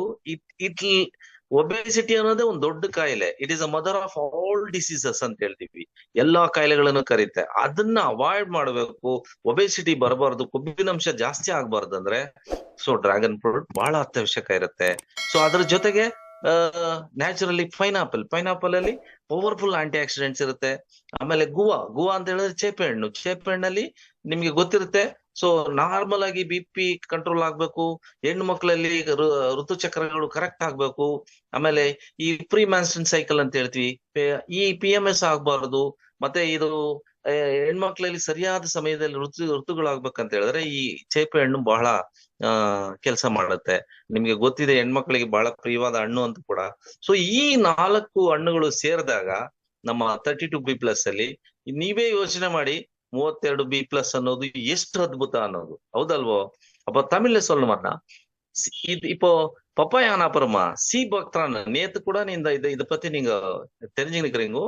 ಒಬೆಸಿಟಿ ಅನ್ನೋದೇ ಒಂದು ದೊಡ್ಡ ಕಾಯಿಲೆ. It is a mother of all diseases ಅಂತ ಹೇಳ್ತೀವಿ. ಎಲ್ಲಾ ಕಾಯಿಲೆಗಳನ್ನು ಕರೀತೆ. ಅದನ್ನ ಅವಾಯ್ಡ್ ಮಾಡಬೇಕು, ಒಬೆಸಿಟಿ ಬರಬಾರ್ದು, ಕೊಬ್ಬಿನಂಶ ಜಾಸ್ತಿ ಆಗ್ಬಾರ್ದು ಅಂದ್ರೆ ಸೊ ಡ್ರ್ಯಾಗನ್ ಫ್ರೂಟ್ ಬಹಳ ಅತ್ಯವಶ್ಯಕ ಇರುತ್ತೆ. ಸೊ ಅದ್ರ ಜೊತೆಗೆ ನ್ಯಾಚುರಲಿ ಪೈನಾಪಲ್ ಅಲ್ಲಿ ಪವರ್ಫುಲ್ ಆಂಟಿ ಆಕ್ಸಿಡೆಂಟ್ಸ್ ಇರುತ್ತೆ. ಆಮೇಲೆ ಗುವಾ ಅಂತ ಹೇಳಿದ್ರೆ ಚೇಪೆ ಹಣ್ಣಲ್ಲಿ ನಿಮ್ಗೆ ಗೊತ್ತಿರುತ್ತೆ. ಸೊ ನಾರ್ಮಲ್ ಆಗಿ BP ಕಂಟ್ರೋಲ್ ಆಗ್ಬೇಕು, ಹೆಣ್ಣು ಮಕ್ಕಳಲ್ಲಿ ಋತುಚಕ್ರಗಳು ಕರೆಕ್ಟ್ ಆಗ್ಬೇಕು, ಆಮೇಲೆ ಈ ಪ್ರೀ ಮ್ಯಾನ್ಸ್ಟ್ರಲ್ ಸೈಕಲ್ ಅಂತ ಹೇಳ್ತೀವಿ, ಈ PMS ಆಗ್ಬಾರ್ದು, ಮತ್ತೆ ಇದು ಹೆಣ್ಮಕ್ಳಲ್ಲಿ ಸರಿಯಾದ ಸಮಯದಲ್ಲಿ ಋತುಗಳಾಗ್ಬೇಕಂತ ಹೇಳಿದ್ರೆ ಈ ಚೇಪೆ ಹಣ್ಣು ಬಹಳ ಕೆಲಸ ಮಾಡುತ್ತೆ. ನಿಮ್ಗೆ ಗೊತ್ತಿದೆ, ಹೆಣ್ಮಕ್ಳಿಗೆ ಬಹಳ ಪ್ರಿಯವಾದ ಹಣ್ಣು ಅಂತ ಕೂಡ. ಸೊ ಈ 4 ಹಣ್ಣುಗಳು ಸೇರಿದಾಗ ನಮ್ಮ 32B+ ಅಲ್ಲಿ ನೀವೇ ಯೋಚನೆ ಮಾಡಿ 32B+ ಅನ್ನೋದು ಎಷ್ಟು ಅದ್ಭುತ ಅನ್ನೋದು, ಹೌದಲ್ವೋ? அப்ப தமிழ்ல சொல்லணும்னா இப்போ பப்பாயான அப்புறமா C-பக்த்ரான் நேத்து கூட இத பத்தி நீங்க தெரிஞ்சுக்கிறீங்க.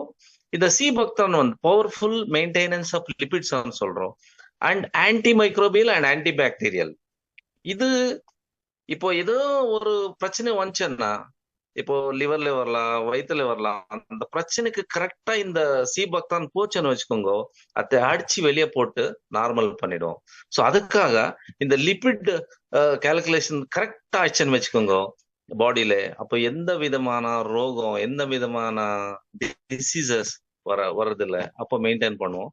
இந்த C-பக்த்ரான் வந்து பவர்ஃபுல் மெயின்டெனன்ஸ் ஆஃப் லிபிட்ஸ் சொல்றோம், and anti microbial and anti bacterial. இது இப்போ ஏதோ ஒரு பிரச்சனை வந்துச்சுன்னா, இப்போ லிவர்ல வரலாம், வயிற்றுல வரலாம், அந்த பிரச்சனைக்கு கரெக்டா இந்த C-பக்த்ரான் போச்சுன்னு வச்சுக்கோங்க, அதை அடிச்சு வெளியே போட்டு நார்மல் பண்ணிடும். ஸோ அதுக்காக இந்த லிபிட் கால்குலேஷன் கரெக்டா ஆச்சுன்னு வச்சுக்கோங்க பாடியில, அப்போ எந்த விதமான ரோகம், எந்த விதமான டிசீசஸ் வர்றதில்லை. அப்போ மெயின்டைன் பண்ணுவோம்.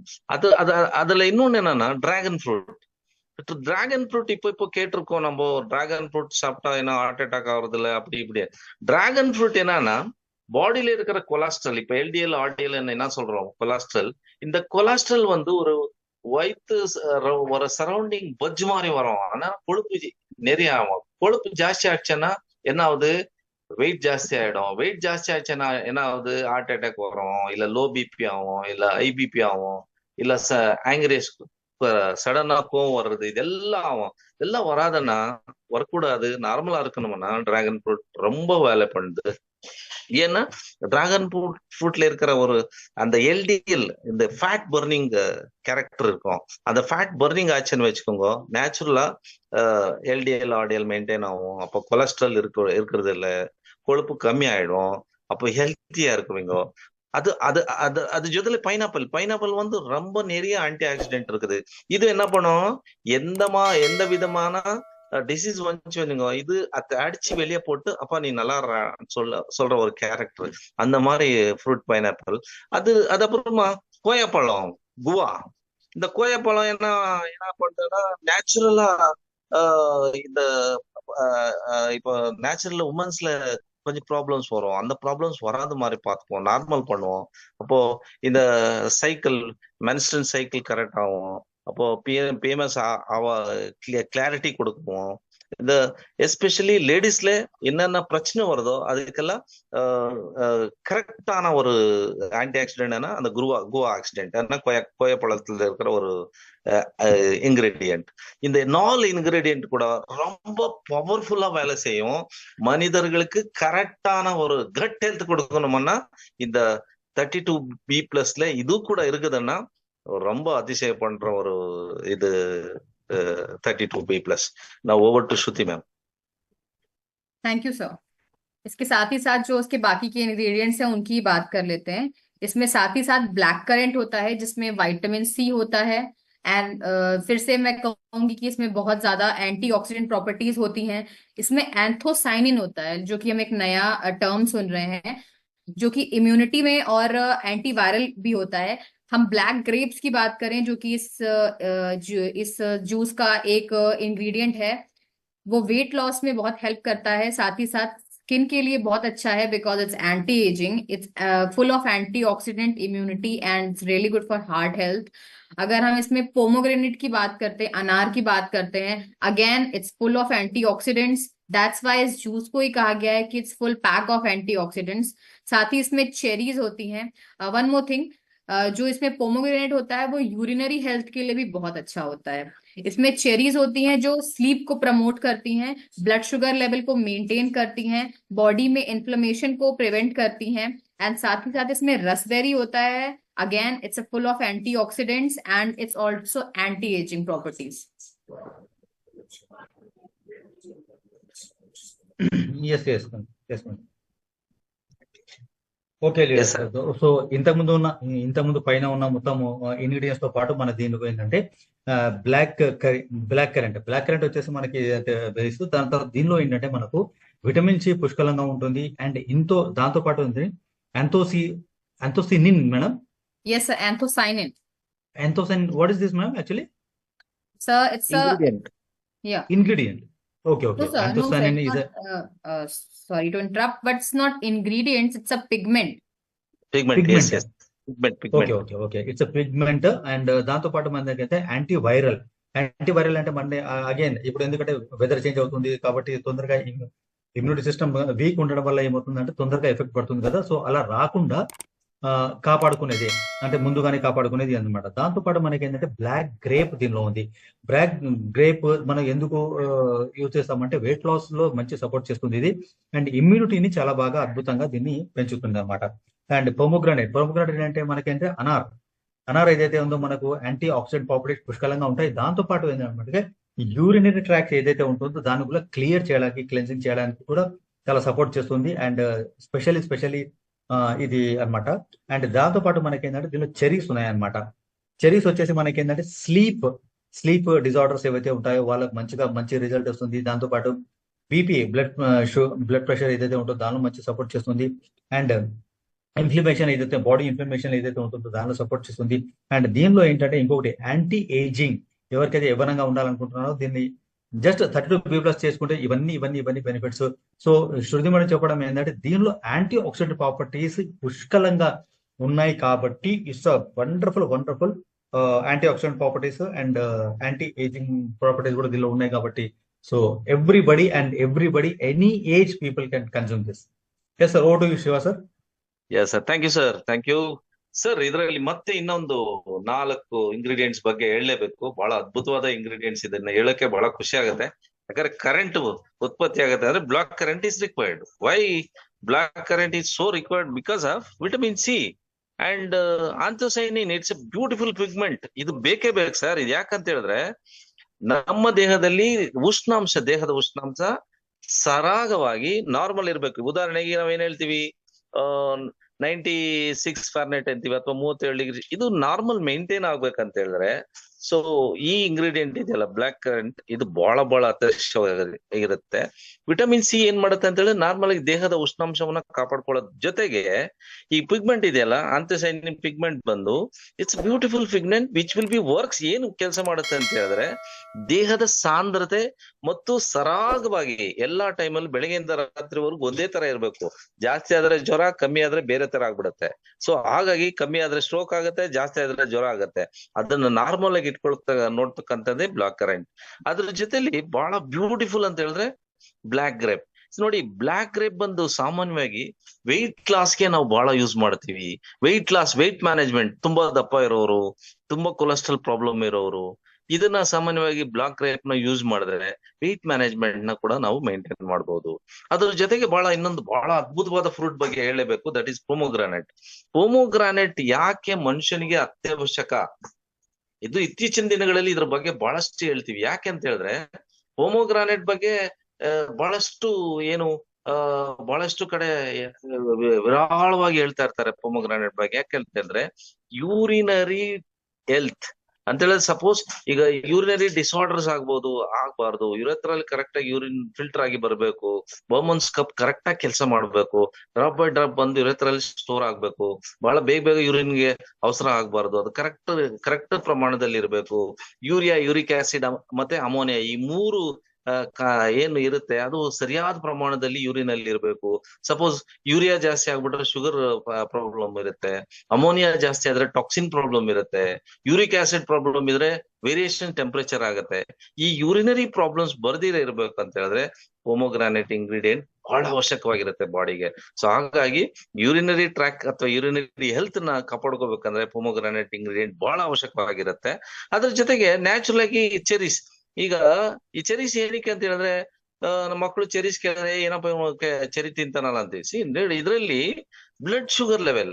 அதுல இன்னொன்னு என்னன்னா டிராகன் ஃப்ரூட் இப்போ கேட்டிருக்கோம் நம்ம, டிராகன் ஃப்ரூட் சாப்பிட்டா என்ன ஹார்ட் அட்டாக் ஆகுறது இல்ல, அப்படி இப்படி. டிராகன் ஃப்ரூட் என்னன்னா பாடியில இருக்கிற கொலஸ்ட்ரால், இப்ப LDL RDL என்ன சொல்றோம், கொலஸ்ட்ரால். இந்த கொலஸ்ட்ரால் வந்து வயிற்று ஒரு சரௌண்டிங் பஜ்ஜு மாதிரி வரும். ஆனா கொழுப்பு நிறைய ஆகும். கொழுப்பு ஜாஸ்தி ஆச்சுன்னா என்ன ஆகுது, வெயிட் ஜாஸ்தி ஆயிடும். வெயிட் ஜாஸ்தி ஆச்சுன்னா என்ன ஆகுது, ஹார்ட் அட்டாக் வரும், இல்ல லோ BP ஆகும், இல்ல IBP ஆகும், இல்ல ஆங்கிரேஸ், சடனா கோவம் வர்றது, இதெல்லாம் ஆகும். இதெல்லாம் வராதுன்னா, வரக்கூடாது, நார்மலா இருக்கணும்னா டிராகன் ஃப்ரூட் ரொம்ப வேலை பண்ணுது. ஏன்னா டிராகன் ஃப்ரூட்ல இருக்கிற அந்த LDL, இந்த ஃபேட் பர்னிங் கேரக்டர் இருக்கும். அந்த ஃபேட் பர்னிங் ஆச்சுன்னு வச்சுக்கோங்க, நேச்சுரலா LDL RDL மெயின்டைன் ஆகும். அப்போ கொலஸ்ட்ரால் இருக்கிறது இல்ல, கொழுப்பு கம்மி ஆயிடும், அப்போ ஹெல்த்தியா இருக்குவீங்க. அது ஜொதல பைனாப்பிள் வந்து ரொம்ப நிறைய ஆன்டி ஆக்சிடென்ட் இருக்குது. இது என்ன பண்ணும், எந்த விதமான டிசீஸ் வந்துச்சுங்க, இது அதை அடிச்சு வெளியே போட்டு அப்பா நீ நல்லா சொல்ற ஒரு கேரக்டர். அந்த மாதிரி ஃப்ரூட் பைனாப்பிள். அது அப்புறமா கோயப்பழம், குவா. இந்த கோயப்பழம் என்ன பண்றதுன்னா, நேச்சுரலா இந்த இப்போ நேச்சுரல் உமன்ஸ்ல கொஞ்சம் ப்ராப்ளம்ஸ் வரும். அந்த ப்ராப்ளம்ஸ் வராத மாதிரி பார்த்துப்போம், நார்மல் பண்ணுவோம். அப்போ இந்த மென்ஸ்ட்ரல் சைக்கிள் கரெக்ட் ஆகும். அப்போ PMS கிளாரிட்டி கொடுக்குவோம். இந்த எஸ்பெஷலி லேடிஸ்ல என்னென்ன பிரச்சனை வருதோ அதுக்கெல்லாம் கரெக்டான ஒரு ஆன்டி ஆக்சிடென்ட்னா அந்த குவா ஆக்சிடென்ட், கோயப்பழத்துல இருக்கிற ஒரு இன்கிரீடியன்ட். இந்த 4 இன்கிரீடியன்ட் கூட ரொம்ப பவர்ஃபுல்லா வேலை செய்யும். மனிதர்களுக்கு கரெக்டான ஒரு கட் ஹெல்த் கொடுக்கணும்னா இந்த 32B+ இது கூட இருக்குதுன்னா ரொம்ப அதிசயம் பண்ற ஒரு இது 32B+. Now over to Shruti ma'am. Thank you sir. इसके साथ ही साथ जो उसके बाकी के इंग्रेडिएंट्स हैं उनकी बात कर लेते हैं। इसमें साथ ही साथ ब्लैक करेंट होता है जिसमें विटामिन C होता है, एंड फिर से मैं कहूंगी कि इसमें बहुत ज्यादा एंटीऑक्सीडेंट प्रॉपर्टीज होती हैं। इसमें एंथोसाइनिन होता है, जो कि हम एक नया टर्म सुन रहे हैं, जो कि इम्यूनिटी में और एंटीवायरल भी होता है। हम ब्लैक ग्रेप्स की बात करें, जो कि इस जूस का एक इंग्रेडिएंट है, वो वेट लॉस में बहुत हेल्प करता है। साथ ही साथ स्किन के लिए बहुत अच्छा है, because it's anti ageing, it's full of antioxidant immunity and it's really good for heart health. अगर हम इसमें पोमोग्रेनेट की बात करते हैं, अनार की बात करते हैं, again it's full of antioxidants, that's why इस जूस को ही कहा गया है कि it's full pack of antioxidants. साथ ही इसमें चेरीज होती हैं। वन मोर थिंग, जो इसमें पोमोग्रेनेट होता है वो यूरिनरी हेल्थ के लिए भी बहुत अच्छा होता है। इसमें चेरीज होती हैं जो स्लीप को प्रमोट करती हैं, ब्लड शुगर लेवल को मेंटेन करती हैं, बॉडी में इन्फ्लेमेशन को प्रिवेंट करती हैं, एंड साथ ही साथ इसमें रसबेरी होता है Again, it's a full of antioxidants and it's also anti-aging properties. Yes, yes, ma'am. Yes, ma'am. Okay Yes, leader. sir. So ఇంతకుముందు పైన ఉన్న మొత్తం ఇంగ్రీడియంట్స్ తో పాటు మన దీనికి ఏంటంటే బ్లాక్ కరెంట్ వచ్చేసి మనకి వేస్తూ దాని తర్వాత దీనిలో ఏంటంటే మనకు విటమిన్ సి పుష్కలంగా ఉంటుంది. అండ్ దాంతో పాటు ఉంది anthocyanin madam. Yes, sir, anthocyanin. What is this madam actually? Sir, it's a Ingredient. Ingredient. Okay, no, okay. sir, no, sir, anthocyanin it's is not, sorry to interrupt, but it's not ingredients, it's a pigment. Pigment. Yes, pigment. yes. Pigment. Okay. It's pigment. And దాంతో పాటు మన దగ్గర అయితే antiviral అంటే మన again ఇప్పుడు ఎందుకంటే weather change అవుతుంది కాబట్టి తొందరగా ఇమ్యూనిటీ సిస్టమ్ వీక్ ఉండడం వల్ల ఏమవుతుందంటే తొందరగా ఎఫెక్ట్ పడుతుంది కదా. సో అలా రాకుండా కాపాడుకునేది అంటే ముందుగానే కాపాడుకునేది అనమాట. దాంతో పాటు మనకి ఏంటంటే బ్లాక్ గ్రేప్ దీనిలో ఉంది. బ్లాక్ గ్రేప్ మనం ఎందుకు యూజ్ చేస్తామంటే వెయిట్ లాస్ లో మంచి సపోర్ట్ చేస్తుంది ఇది. అండ్ ఇమ్యూనిటీని చాలా బాగా అద్భుతంగా దీన్ని పెంచుతుంది అనమాట. అండ్ పొమోగ్రానేట్ అంటే మనకంటే అనార్ ఏదైతే ఉందో మనకు యాంటీ ఆక్సిడెంట్ ప్రాపర్టీస్ పుష్కలంగా ఉంటాయి. దాంతో పాటు ఏంటంటే యూరినరీ ట్రాక్ట్ ఏదైతే ఉంటుందో దాన్ని కూడా క్లియర్ చేయడానికి, క్లెన్సింగ్ చేయడానికి కూడా చాలా సపోర్ట్ చేస్తుంది. అండ్ స్పెషల్లీ ఇది అన్నమాట. అండ్ దాంతో పాటు మనకి ఏంటంటే దీనిలో చెరీస్ ఉన్నాయన్నమాట. చెరీస్ వచ్చేసి మనకి ఏంటంటే స్లీప్ డిజార్డర్స్ ఏవైతే ఉంటాయో వాళ్ళకి మంచి రిజల్ట్ వస్తుంది. దాంతో పాటు బీపీ బ్లడ్ ప్రెషర్ ఏదైతే ఉంటుందో దానిలో మంచి సపోర్ట్ చేస్తుంది. అండ్ ఇన్ఫ్లమేషన్ ఏదైతే బాడీ ఇన్ఫ్లమేషన్ ఏదైతే ఉంటుందో దానిలో సపోర్ట్ చేస్తుంది. అండ్ దీనిలో ఏంటంటే ఇంకొకటి యాంటీ ఏజింగ్, ఎవరికైతే యవ్వనంగా ఉండాలనుకుంటున్నారో దీన్ని జస్ట్ 32B+ చేసుకుంటే ఇవన్నీ బెనిఫిట్స్. సో శృతి మేడం చెప్పడం ఏంటంటే దీనిలో యాంటీ ఆక్సిడెంట్ ప్రాపర్టీస్ పుష్కలంగా ఉన్నాయి కాబట్టి it's wonderful antioxidant properties and anti ageing properties కూడా దీనిలో ఉన్నాయి కాబట్టి so everybody any age people can consume this. Yes sir, over to you Shiva sir. Yes, sir. Thank you, sir. Thank you. Sir, ಇದರಲ್ಲಿ ಮತ್ತೆ ಇನ್ನೊಂದು 4 ingredients ಬಗ್ಗೆ ಹೇಳಲೇಬೇಕು. ಬಹಳ ಅದ್ಭುತವಾದ ಇಂಗ್ರೀಡಿಯೆಂಟ್ಸ್, ಇದನ್ನ ಹೇಳಕ್ಕೆ ಬಹಳ ಖುಷಿ ಆಗುತ್ತೆ. ಯಾಕಂದ್ರೆ ಕರೆಂಟ್ ಉತ್ಪತ್ತಿ ಆಗುತ್ತೆ ಅಂದ್ರೆ black currant is required. Why black currant is so required? Because of vitamin C and anthocyanin. It's a beautiful pigment. ಇದು ಬೇಕೇ ಬೇಕು ಸರ್. ಇದು ಯಾಕಂತ ಹೇಳಿದ್ರೆ ನಮ್ಮ ದೇಹದಲ್ಲಿ ದೇಹದ ಉಷ್ಣಾಂಶ ಸರಾಗವಾಗಿ ನಾರ್ಮಲ್ ಇರ್ಬೇಕು. ಉದಾಹರಣೆಗೆ ನಾವೇನ್ ಹೇಳ್ತೀವಿ 96 ಫಾರೆನ್ಹೀಟ್ ಅಂತೀವಿ ಅಥವಾ 37 ಡಿಗ್ರಿ. ಇದು ನಾರ್ಮಲ್ ಮೇಂಟೈನ್ ಆಗ್ಬೇಕಂತ ಹೇಳಿದ್ರೆ ಸೊ ಈ ಇಂಗ್ರೀಡಿಯೆಂಟ್ ಇದೆಯಲ್ಲ ಬ್ಲಾಕ್ ಕರೆಂಟ್, ಇದು ಬಹಳ ಅತ್ಯವಶ್ಯವಾಗಿರುತ್ತೆ. ವಿಟಮಿನ್ ಸಿ ಏನ್ ಮಾಡುತ್ತೆ ಅಂತ ಹೇಳಿದ್ರೆ ನಾರ್ಮಲ್ ಆಗಿ ದೇಹದ ಉಷ್ಣಾಂಶವನ್ನ ಕಾಪಾಡ್ಕೊಳ್ಳೋದ್ ಜೊತೆಗೆ ಈ ಪಿಗ್ಮೆಂಟ್ ಇದೆಯಲ್ಲ ಆಂಥೋಸೈನಿನ್ ಪಿಗ್ಮೆಂಟ್ ಬಂದು it's beautiful pigment which will be works. ಏನು ಕೆಲಸ ಮಾಡುತ್ತೆ ಅಂತ ಹೇಳಿದ್ರೆ ದೇಹದ ಸಾಂದ್ರತೆ ಮತ್ತು ಸರಾಗವಾಗಿ ಎಲ್ಲಾ ಟೈಮಲ್ಲಿ ಬೆಳಗ್ಗೆಯಿಂದ ರಾತ್ರಿವರೆಗೂ ಒಂದೇ ತರ ಇರ್ಬೇಕು. ಜಾಸ್ತಿ ಆದ್ರೆ ಜ್ವರ, ಕಮ್ಮಿ ಆದ್ರೆ ಬೇರೆ ತರ ಆಗ್ಬಿಡುತ್ತೆ. ಸೊ ಹಾಗಾಗಿ ಕಮ್ಮಿ ಆದ್ರೆ ಸ್ಟ್ರೋಕ್ ಆಗುತ್ತೆ, ಜಾಸ್ತಿ ಆದ್ರೆ ಜ್ವರ ಆಗುತ್ತೆ. ಅದನ್ನ ನಾರ್ಮಲ್ ಆಗಿ ನೋಡ್ತಕ್ಕಂಥದ್ದೇ ಬ್ಲಾಕ್ ಕರೆಂಟ್. ಅದ್ರ ಜೊತೆಲಿ ಬಹಳ ಬ್ಯೂಟಿಫುಲ್ ಅಂತ ಹೇಳಿದ್ರೆ ಬ್ಲಾಕ್ ಗ್ರೇಪ್. ನೋಡಿ, ಬ್ಲಾಕ್ ಗ್ರೇಪ್ ಬಂದು ಸಾಮಾನ್ಯವಾಗಿ ವೆಯ್ಟ್ ಲಾಸ್ಗೆ ನಾವು ಬಹಳ ಯೂಸ್ ಮಾಡ್ತೀವಿ. ವೆಯ್ಟ್ ಮ್ಯಾನೇಜ್ಮೆಂಟ್, ತುಂಬಾ ದಪ್ಪ ಇರೋರು, ತುಂಬಾ ಕೊಲೆಸ್ಟ್ರಾಲ್ ಪ್ರಾಬ್ಲಮ್ ಇರೋರು ಇದನ್ನ ಸಾಮಾನ್ಯವಾಗಿ ಬ್ಲಾಕ್ ಗ್ರೇಪ್ ನ ಯೂಸ್ ಮಾಡಿದ್ರೆ ವೆಯ್ಟ್ ಮ್ಯಾನೇಜ್ಮೆಂಟ್ ನ ಕೂಡ ನಾವು ಮೇಂಟೈನ್ ಮಾಡಬಹುದು. ಅದ್ರ ಜೊತೆಗೆ ಇನ್ನೊಂದು ಬಹಳ ಅದ್ಭುತವಾದ ಫ್ರೂಟ್ ಬಗ್ಗೆ ಹೇಳಲೇಬೇಕು, ದಟ್ ಈಸ್ ಪೊಮೊಗ್ರಾನೆಟ್. ಯಾಕೆ ಮನುಷ್ಯನಿಗೆ ಅತ್ಯವಶ್ಯಕ? ಇದು ಇತ್ತೀಚಿನ ದಿನಗಳಲ್ಲಿ ಇದ್ರ ಬಗ್ಗೆ ಬಹಳಷ್ಟು ಹೇಳ್ತೀವಿ. ಯಾಕೆ ಅಂತ ಹೇಳಿದ್ರೆ ಪೊಮೊಗ್ರಾನೆಟ್ ಬಗ್ಗೆ ಬಹಳಷ್ಟು ಕಡೆ ವಿರಾಳವಾಗಿ ಹೇಳ್ತಾ ಇರ್ತಾರೆ ಪೊಮೊಗ್ರಾನೆಟ್ ಬಗ್ಗೆ. ಯಾಕೆ ಅಂತ ಹೇಳಿದ್ರೆ ಯೂರಿನರಿ ಹೆಲ್ತ್ ಅಂತ ಹೇಳಿದ್ರೆ ಸಪೋಸ್ ಈಗ ಯೂರಿನರಿ ಡಿಸಾರ್ಡರ್ಸ್ ಆಗ್ಬಾರ್ದು. ಯುರೆಥ್ರಲ್ ಕರೆಕ್ಟ್ ಆಗಿ ಯೂರಿನ್ ಫಿಲ್ಟರ್ ಆಗಿ ಬರಬೇಕು. ಬರ್ಮನ್ಸ್ ಕಪ್ ಕರೆಕ್ಟ್ ಆಗಿ ಕೆಲಸ ಮಾಡ್ಬೇಕು. ಡ್ರಾಪ್ ಬೈ ಡ್ರಾಪ್ ಬಂದು ಯುರೆಥ್ರಲ್ ಸ್ಟೋರ್ ಆಗ್ಬೇಕು. ಬಹಳ ಬೇಗ ಯೂರಿನ್ಗೆ ಅವಸರ ಆಗ್ಬಾರ್ದು. ಅದು ಕರೆಕ್ಟ್ ಪ್ರಮಾಣದಲ್ಲಿ ಇರಬೇಕು. ಯೂರಿಕ್ ಆಸಿಡ್ ಮತ್ತೆ ಅಮೋನಿಯಾ, ಈ 3 ಏನು ಇರುತ್ತೆ ಅದು ಸರಿಯಾದ ಪ್ರಮಾಣದಲ್ಲಿ ಯೂರಿನ್ ಅಲ್ಲಿ ಇರಬೇಕು. ಸಪೋಸ್ ಯೂರಿಯಾ ಜಾಸ್ತಿ ಆಗ್ಬಿಟ್ರೆ ಶುಗರ್ ಪ್ರಾಬ್ಲಮ್ ಇರುತ್ತೆ. ಅಮೋನಿಯಾ ಜಾಸ್ತಿ ಆದ್ರೆ ಟಾಕ್ಸಿನ್ ಪ್ರಾಬ್ಲಮ್ ಇರುತ್ತೆ. ಯೂರಿಕ್ ಆಸಿಡ್ ಪ್ರಾಬ್ಲಮ್ ಇದ್ರೆ ವೇರಿಯೇಷನ್ ಟೆಂಪರೇಚರ್ ಆಗುತ್ತೆ. ಈ ಯೂರಿನರಿ ಪ್ರಾಬ್ಲಮ್ಸ್ ಬರ್ದಿರ ಇರ್ಬೇಕು ಅಂತ ಹೇಳಿದ್ರೆ ಪೊಮೊಗ್ರಾನೆಟ್ ಇಂಗ್ರೀಡಿಯೆಂಟ್ ಬಹಳ ಅವಶ್ಯಕವಾಗಿರುತ್ತೆ ಬಾಡಿಗೆ. ಸೊ ಹಾಗಾಗಿ ಯೂರಿನರಿ ಟ್ರ್ಯಾಕ್ ಅಥವಾ ಯೂರಿನರಿ ಹೆಲ್ತ್ ನ ಕಾಪಾಡ್ಕೋಬೇಕಂದ್ರೆ ಪೊಮೊಗ್ರಾನೆಟ್ ಇಂಗ್ರೀಡಿಯೆಂಟ್ ಬಹಳ ಅವಶ್ಯಕವಾಗಿರುತ್ತೆ. ಅದ್ರ ಜೊತೆಗೆ ನ್ಯಾಚುರಲ್ ಆಗಿ ಚೆರೀಸ್. ಈಗ ಈ ಚೆರೀಸ್ ಏನಕ್ಕೆ ಅಂತ ಹೇಳಿದ್ರೆ ನಮ್ಮ ಮಕ್ಕಳು ಚೆರೀಸ್ ಕೇಳಿದ್ರೆ ಏನಪ್ಪ ಚೆರಿ ತಿಂತಾನಲ್ಲ ಅಂತೀವಿ. ಇದ್ರಲ್ಲಿ ಬ್ಲಡ್ ಶುಗರ್ ಲೆವೆಲ್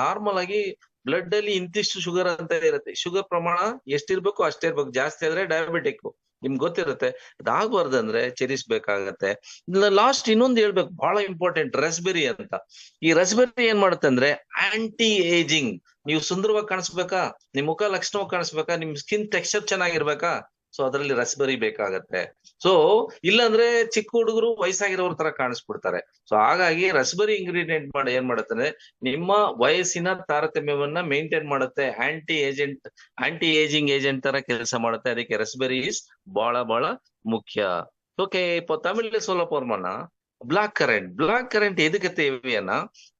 ನಾರ್ಮಲ್ ಆಗಿ ಬ್ಲಡ್ ಅಲ್ಲಿ ಇಂತಿಷ್ಟು ಶುಗರ್ ಅಂತ ಇರುತ್ತೆ. ಶುಗರ್ ಪ್ರಮಾಣ ಎಷ್ಟಿರ್ಬೇಕು ಅಷ್ಟೇ ಇರ್ಬೇಕು. ಜಾಸ್ತಿ ಆದ್ರೆ ಡಯಾಬಿಟಿಕ್, ನಿಮ್ಗೆ ಗೊತ್ತಿರುತ್ತೆ. ಅದಾಗಬಾರ್ದಂದ್ರೆ ಚೆರೀಸ್ ಬೇಕಾಗತ್ತೆ. ಲಾಸ್ಟ್ ಇನ್ನೊಂದು ಹೇಳ್ಬೇಕು, ಬಹಳ ಇಂಪಾರ್ಟೆಂಟ್, ರಸ್ಬೆರಿ ಅಂತ. ಈ ರಸ್ಬೆರಿ ಏನ್ ಮಾಡುತ್ತೆ ಅಂದ್ರೆ ಆಂಟಿ ಏಜಿಂಗ್. ನೀವು ಸುಂದರವಾಗಿ ಕಾಣಿಸ್ಬೇಕಾ, ನಿಮ್ ಮುಖ ಲಕ್ಷಣವಾಗಿ ಕಾಣಿಸ್ಬೇಕಾ, ನಿಮ್ ಸ್ಕಿನ್ ಟೆಕ್ಸ್ಚರ್ ಚೆನ್ನಾಗಿರ್ಬೇಕಾ, ಸೊ ಅದರಲ್ಲಿ ರಸ್ಬೆರಿ ಬೇಕಾಗತ್ತೆ. ಸೊ ಇಲ್ಲಾಂದ್ರೆ ಚಿಕ್ಕ ಹುಡುಗರು ವಯಸ್ಸಾಗಿರೋರ್ ತರ ಕಾಣಿಸ್ಬಿಡ್ತಾರೆ. ಸೊ ಹಾಗಾಗಿ ರಸ್ಬೆರಿ ಇಂಗ್ರೀಡಿಯೆಂಟ್ ಮಾಡಿ ಏನ್ ಮಾಡುತ್ತೆ, ನಿಮ್ಮ ವಯಸ್ಸಿನ ತಾರತಮ್ಯವನ್ನ ಮೇಂಟೈನ್ ಮಾಡುತ್ತೆ. ಆಂಟಿ ಏಜಿಂಗ್ ಏಜೆಂಟ್ ತರ ಕೆಲಸ ಮಾಡುತ್ತೆ. ಅದಕ್ಕೆ ರಸ್ಬೆರಿ ಇಸ್ ಬಹಳ ಮುಖ್ಯ. ஓகே, இப்போ தமிழ்ல சொல்ல போறோம்னா பிளாக் கரண்ட் எதுக்கு தேவைன்னா,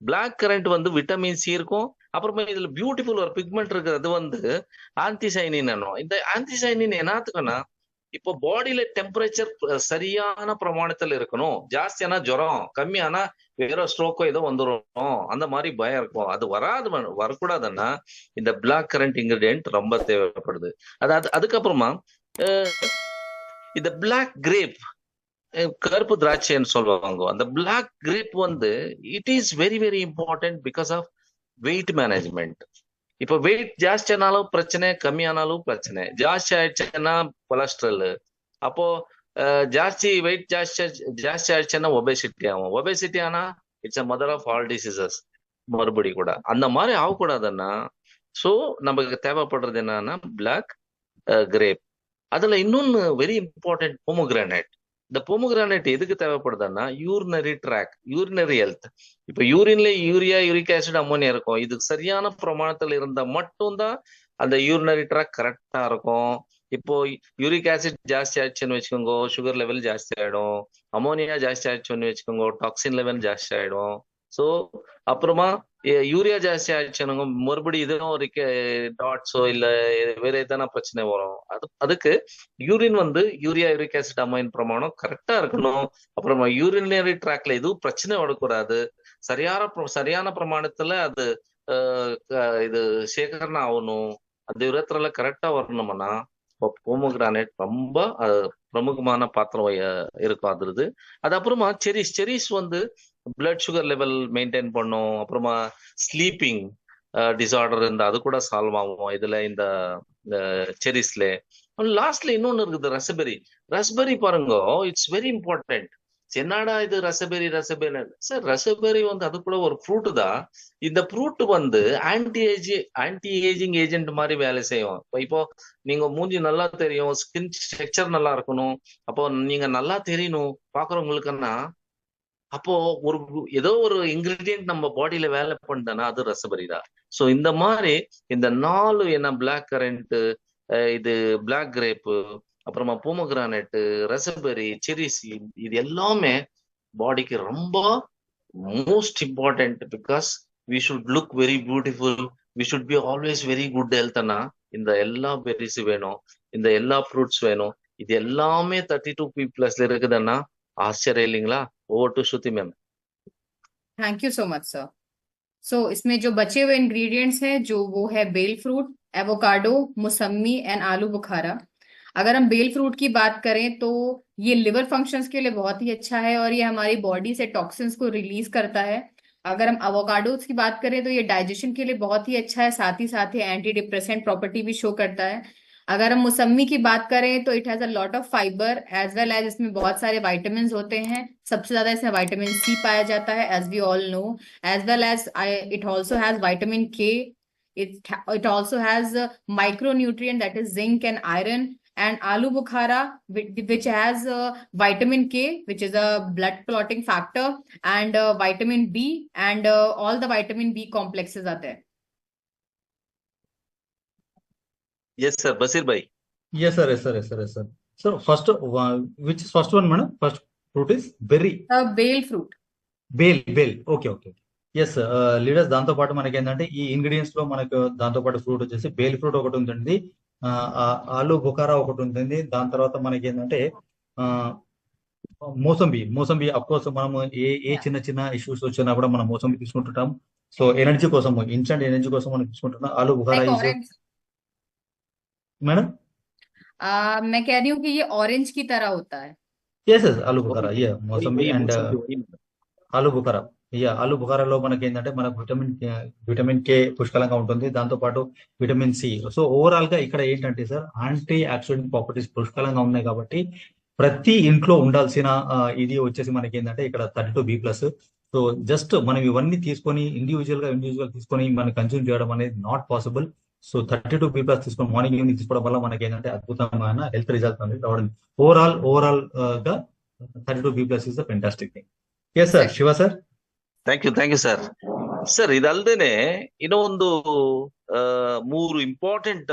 பிளாக் கரண்ட் வந்து விட்டமின் சி இருக்கும். அப்புறமா இதுல பியூட்டிஃபுல் ஒரு பிக்மெண்ட் இருக்கு, அது வந்து ஆன்டிசைனின். இந்த ஆன்டிசைனின் என்னத்துக்குன்னா, இப்போ பாடியில டெம்பரேச்சர் சரியான பிரமாணத்துல இருக்கணும். ஜாஸ்தியானா ஜுரம், கம்மியானா வேற ஸ்ட்ரோக்கோ ஏதோ வந்துடும், அந்த மாதிரி பயம் இருக்கும். அது வரக்கூடாதுன்னா இந்த பிளாக் கரண்ட் இன்கிரிடியன்ட் ரொம்ப தேவைப்படுது. அதுக்கப்புறமா இந்த பிளாக் கிரேப், கருப்பு திராட்சைன்னு சொல்லுவாங்க. அந்த பிளாக் கிரேப் வந்து it is very important because of weight management. இப்ப வெயிட் ஜாஸ்தி ஆனாலும் பிரச்சனை, கம்மி ஆனாலும் பிரச்சனை. ஜாஸ்தி ஆயிடுச்சுன்னா கொலஸ்ட்ரால், அப்போ ஜாஸ்தி வெயிட் ஜாஸ்தி ஆயிடுச்சுன்னா ஒபேசிட்டி ஆகும். ஒபேசிட்டி ஆனா it's a mother of all diseases. மறுபடி கூட அந்த மாதிரி ஆகக்கூடாதுன்னா, ஸோ நமக்கு தேவைப்படுறது என்னன்னா பிளாக் கிரேப். அதுல இன்னொன்னு வெரி இம்பார்ட்டன்ட், பொமோகிரானேட். இந்த பொமோகிரானேட் எதுக்கு தேவைப்படுதுன்னா யூரினரி ஹெல்த். இப்ப யூரின்ல யூரியா, யூரிக் ஆசிட், அமோனியா இருக்கும். இது சரியான பிரமாணத்துல இருந்தா மட்டும்தான் அந்த யூரினரி ட்ராக் கரெக்டா இருக்கும். இப்போ யூரிக் ஆசிட் ஜாஸ்தி ஆயிடுச்சுன்னு வச்சுக்கோங்க, சுகர் லெவல் ஜாஸ்தி ஆயிடும். அமோனியா ஜாஸ்தி ஆயிடுச்சுன்னு வச்சுக்கோங்க, டாக்ஸின் லெவல் ஜாஸ்தி ஆயிடும். ஸோ அப்புறமா யூரியா ஜாஸ்தி ஆயிடுச்சுன்னு மறுபடியும் இதுவும் ஒரு டாட்ஸோ இல்ல வேற எதனா பிரச்சனை வரும். அதுக்கு யூரின் வந்து யூரியா, யூரிக் ஆசிட், அமோனின் பிரமாணம் கரெக்டா இருக்கணும். அப்புறமா யூரினரி ட்ராக்ல எதுவும் பிரச்சனை வரக்கூடாது. சரியான பிரமாணத்துல அது இது சேகரணம் ஆகணும். அந்த விதத்துல கரெக்டா வரணும்னா போமோகிரானேட் ரொம்ப பிரமுகமான பாத்திரம் இருக்கும் அதுறது. அது அப்புறமா செரிஸ் வந்து பிளட் சுகர் லெவல் மெயின்டைன் பண்ணும். அப்புறமா ஸ்லீப்பிங் டிசார்டர் இருந்தா அது கூட சால்வ் ஆகும் இதுல, இந்த செரிஸ்ல. லாஸ்ட்ல இன்னொன்னு இருக்குது, ரஸ்பெரி பாருங்க, இட்ஸ் வெரி இம்பார்ட்டன்ட். என்னடா இது ரசபெரி சார், ரசபெரி வந்து அது கூட ஒரு ஃப்ரூட் தான். இந்த ஃப்ரூட் வந்து ஆன்டி ஏஜிங் ஏஜென்ட் மாதிரி வேலை செய்யும். இப்போ நீங்க மூஞ்சி நல்லா தெரியும், ஸ்கின் ஸ்ட்ரக்சர் நல்லா இருக்கணும், அப்போ நீங்க நல்லா தெரியணும் பாக்குறவங்களுக்குன்னா, அப்போ ஏதோ ஒரு இன்கிரீடியன்ட் நம்ம பாடியில வேலை பண்ணுதுன்னா அது ரசபெரி தான். ஸோ இந்த மாதிரி இந்த 4 என்ன பிளாக் கரண்ட், இது பிளாக் கிரேப்பு, அப்புறமா போமோகிரானேட், ரசபெரி, செரிஸ், இது எல்லாமே பாடிக்கு ரொம்ப most important. Because we should look very beautiful, we should be always very good ஹெல்த்னா இந்த எல்லா பெரிஸ் வேணும், இந்த எல்லா ஃப்ரூட்ஸ் வேணும். இது எல்லாமே 32B+ இருக்குதுன்னா आश्चर्य இல்லைங்களா? Over to Shruti ma'am. Thank you so much sir. So इसमें जो बचे हुए इंग्रेडिएंट्स हैं जो वो है बेल फ्रूट, एवोकाडो, मौसमी एंड आलू बुखारा। अगर हम बेल फ्रूट की बात करें तो ये लिवर फंक्शंस के लिए बहुत ही अच्छा है और ये हमारी बॉडी से टॉक्सिन्स को रिलीज करता है। अगर हम एवोकाडोस की बात करें तो ये डाइजेशन के लिए बहुत ही अच्छा है, साथ ही एंटी डिप्रेसेंट प्रॉपर्टी भी शो करता है। अगर हम मौसमी की बात करें तो it has a lot of fibre as well as इसमें बहुत सारे विटामिन होते हैं। सबसे ज्यादा इसमें विटामिन सी पाया जाता है as we all know, as well as it also has vitamin K. It also has micronutrient that is zinc and iron, and aloo bukhara which has vitamin K which is a blood clotting factor, and vitamin B, and all the vitamin B complexes are there. Yes sir, Basir bhai. Yes sir. So first which is first one madam? First fruit is berry. Bale fruit. Bale. Okay. Yes leaders, దాంతో పాటు మనకి ఏంటంటే ఈ ingredients లో మనకు దాంతో పాటు fruit వచ్చేసి బేల్ ఫ్రూట్ ఒకటి ఉంటుంది, ఆలు బుఖారా ఒకటి ఉంటుంది. దాని తర్వాత మనకి ఏంటంటే మోసంబి అఫ్ కోర్స్ మనము ఏ చిన్న ఇష్యూస్ వచ్చినా కూడా మనం మోసంబి తీసుకుంటుంటాం. సో ఎనర్జీ కోసం, ఇన్స్టెంట్ ఎనర్జీ కోసం మనం తీసుకుంటున్నాం. ఆలు బుఖారా मैडम मैं कह रही हूँ कि ये ऑरेंज की तरह होता है। यस आलू बुखारा, ये मौसमी एंड आलू बुखारा, ఆలు బుఖారాలో మనకి ఏంటంటే మనకు విటమిన్ కే పుష్కలంగా ఉంటుంది, దాంతో పాటు విటమిన్ సి. సో ఓవరాల్ గా ఇక్కడ ఏంటంటే సార్, యాంటీ ఆక్సిడెంట్ ప్రాపర్టీస్ పుష్కలంగా ఉన్నాయి కాబట్టి ప్రతి ఇంట్లో ఉండాల్సిన ఇది వచ్చేసి మనకి ఏంటంటే ఇక్కడ 32B+. సో జస్ట్ మనం ఇవన్నీ తీసుకొని ఇండివిజువల్ తీసుకొని మనం కన్స్యూమ్ చేయడం అనేది నాట్ పాసిబుల్. సో 32B+ తీసుకొని మార్నింగ్ ఈవినింగ్ తీసుకోవడం వల్ల మనకి ఏంటంటే అద్భుతమైన హెల్త్ రిజల్ట్ అనేది రావడం. ఓవరాల్ గా 32B+ is the fantastic thing. Yes sir, Shiva sir. Thank you sir. Sir ಇದಲ್ದೇನೆ ಇನ್ನೊಂದು 3 ಇಂಪಾರ್ಟೆಂಟ್,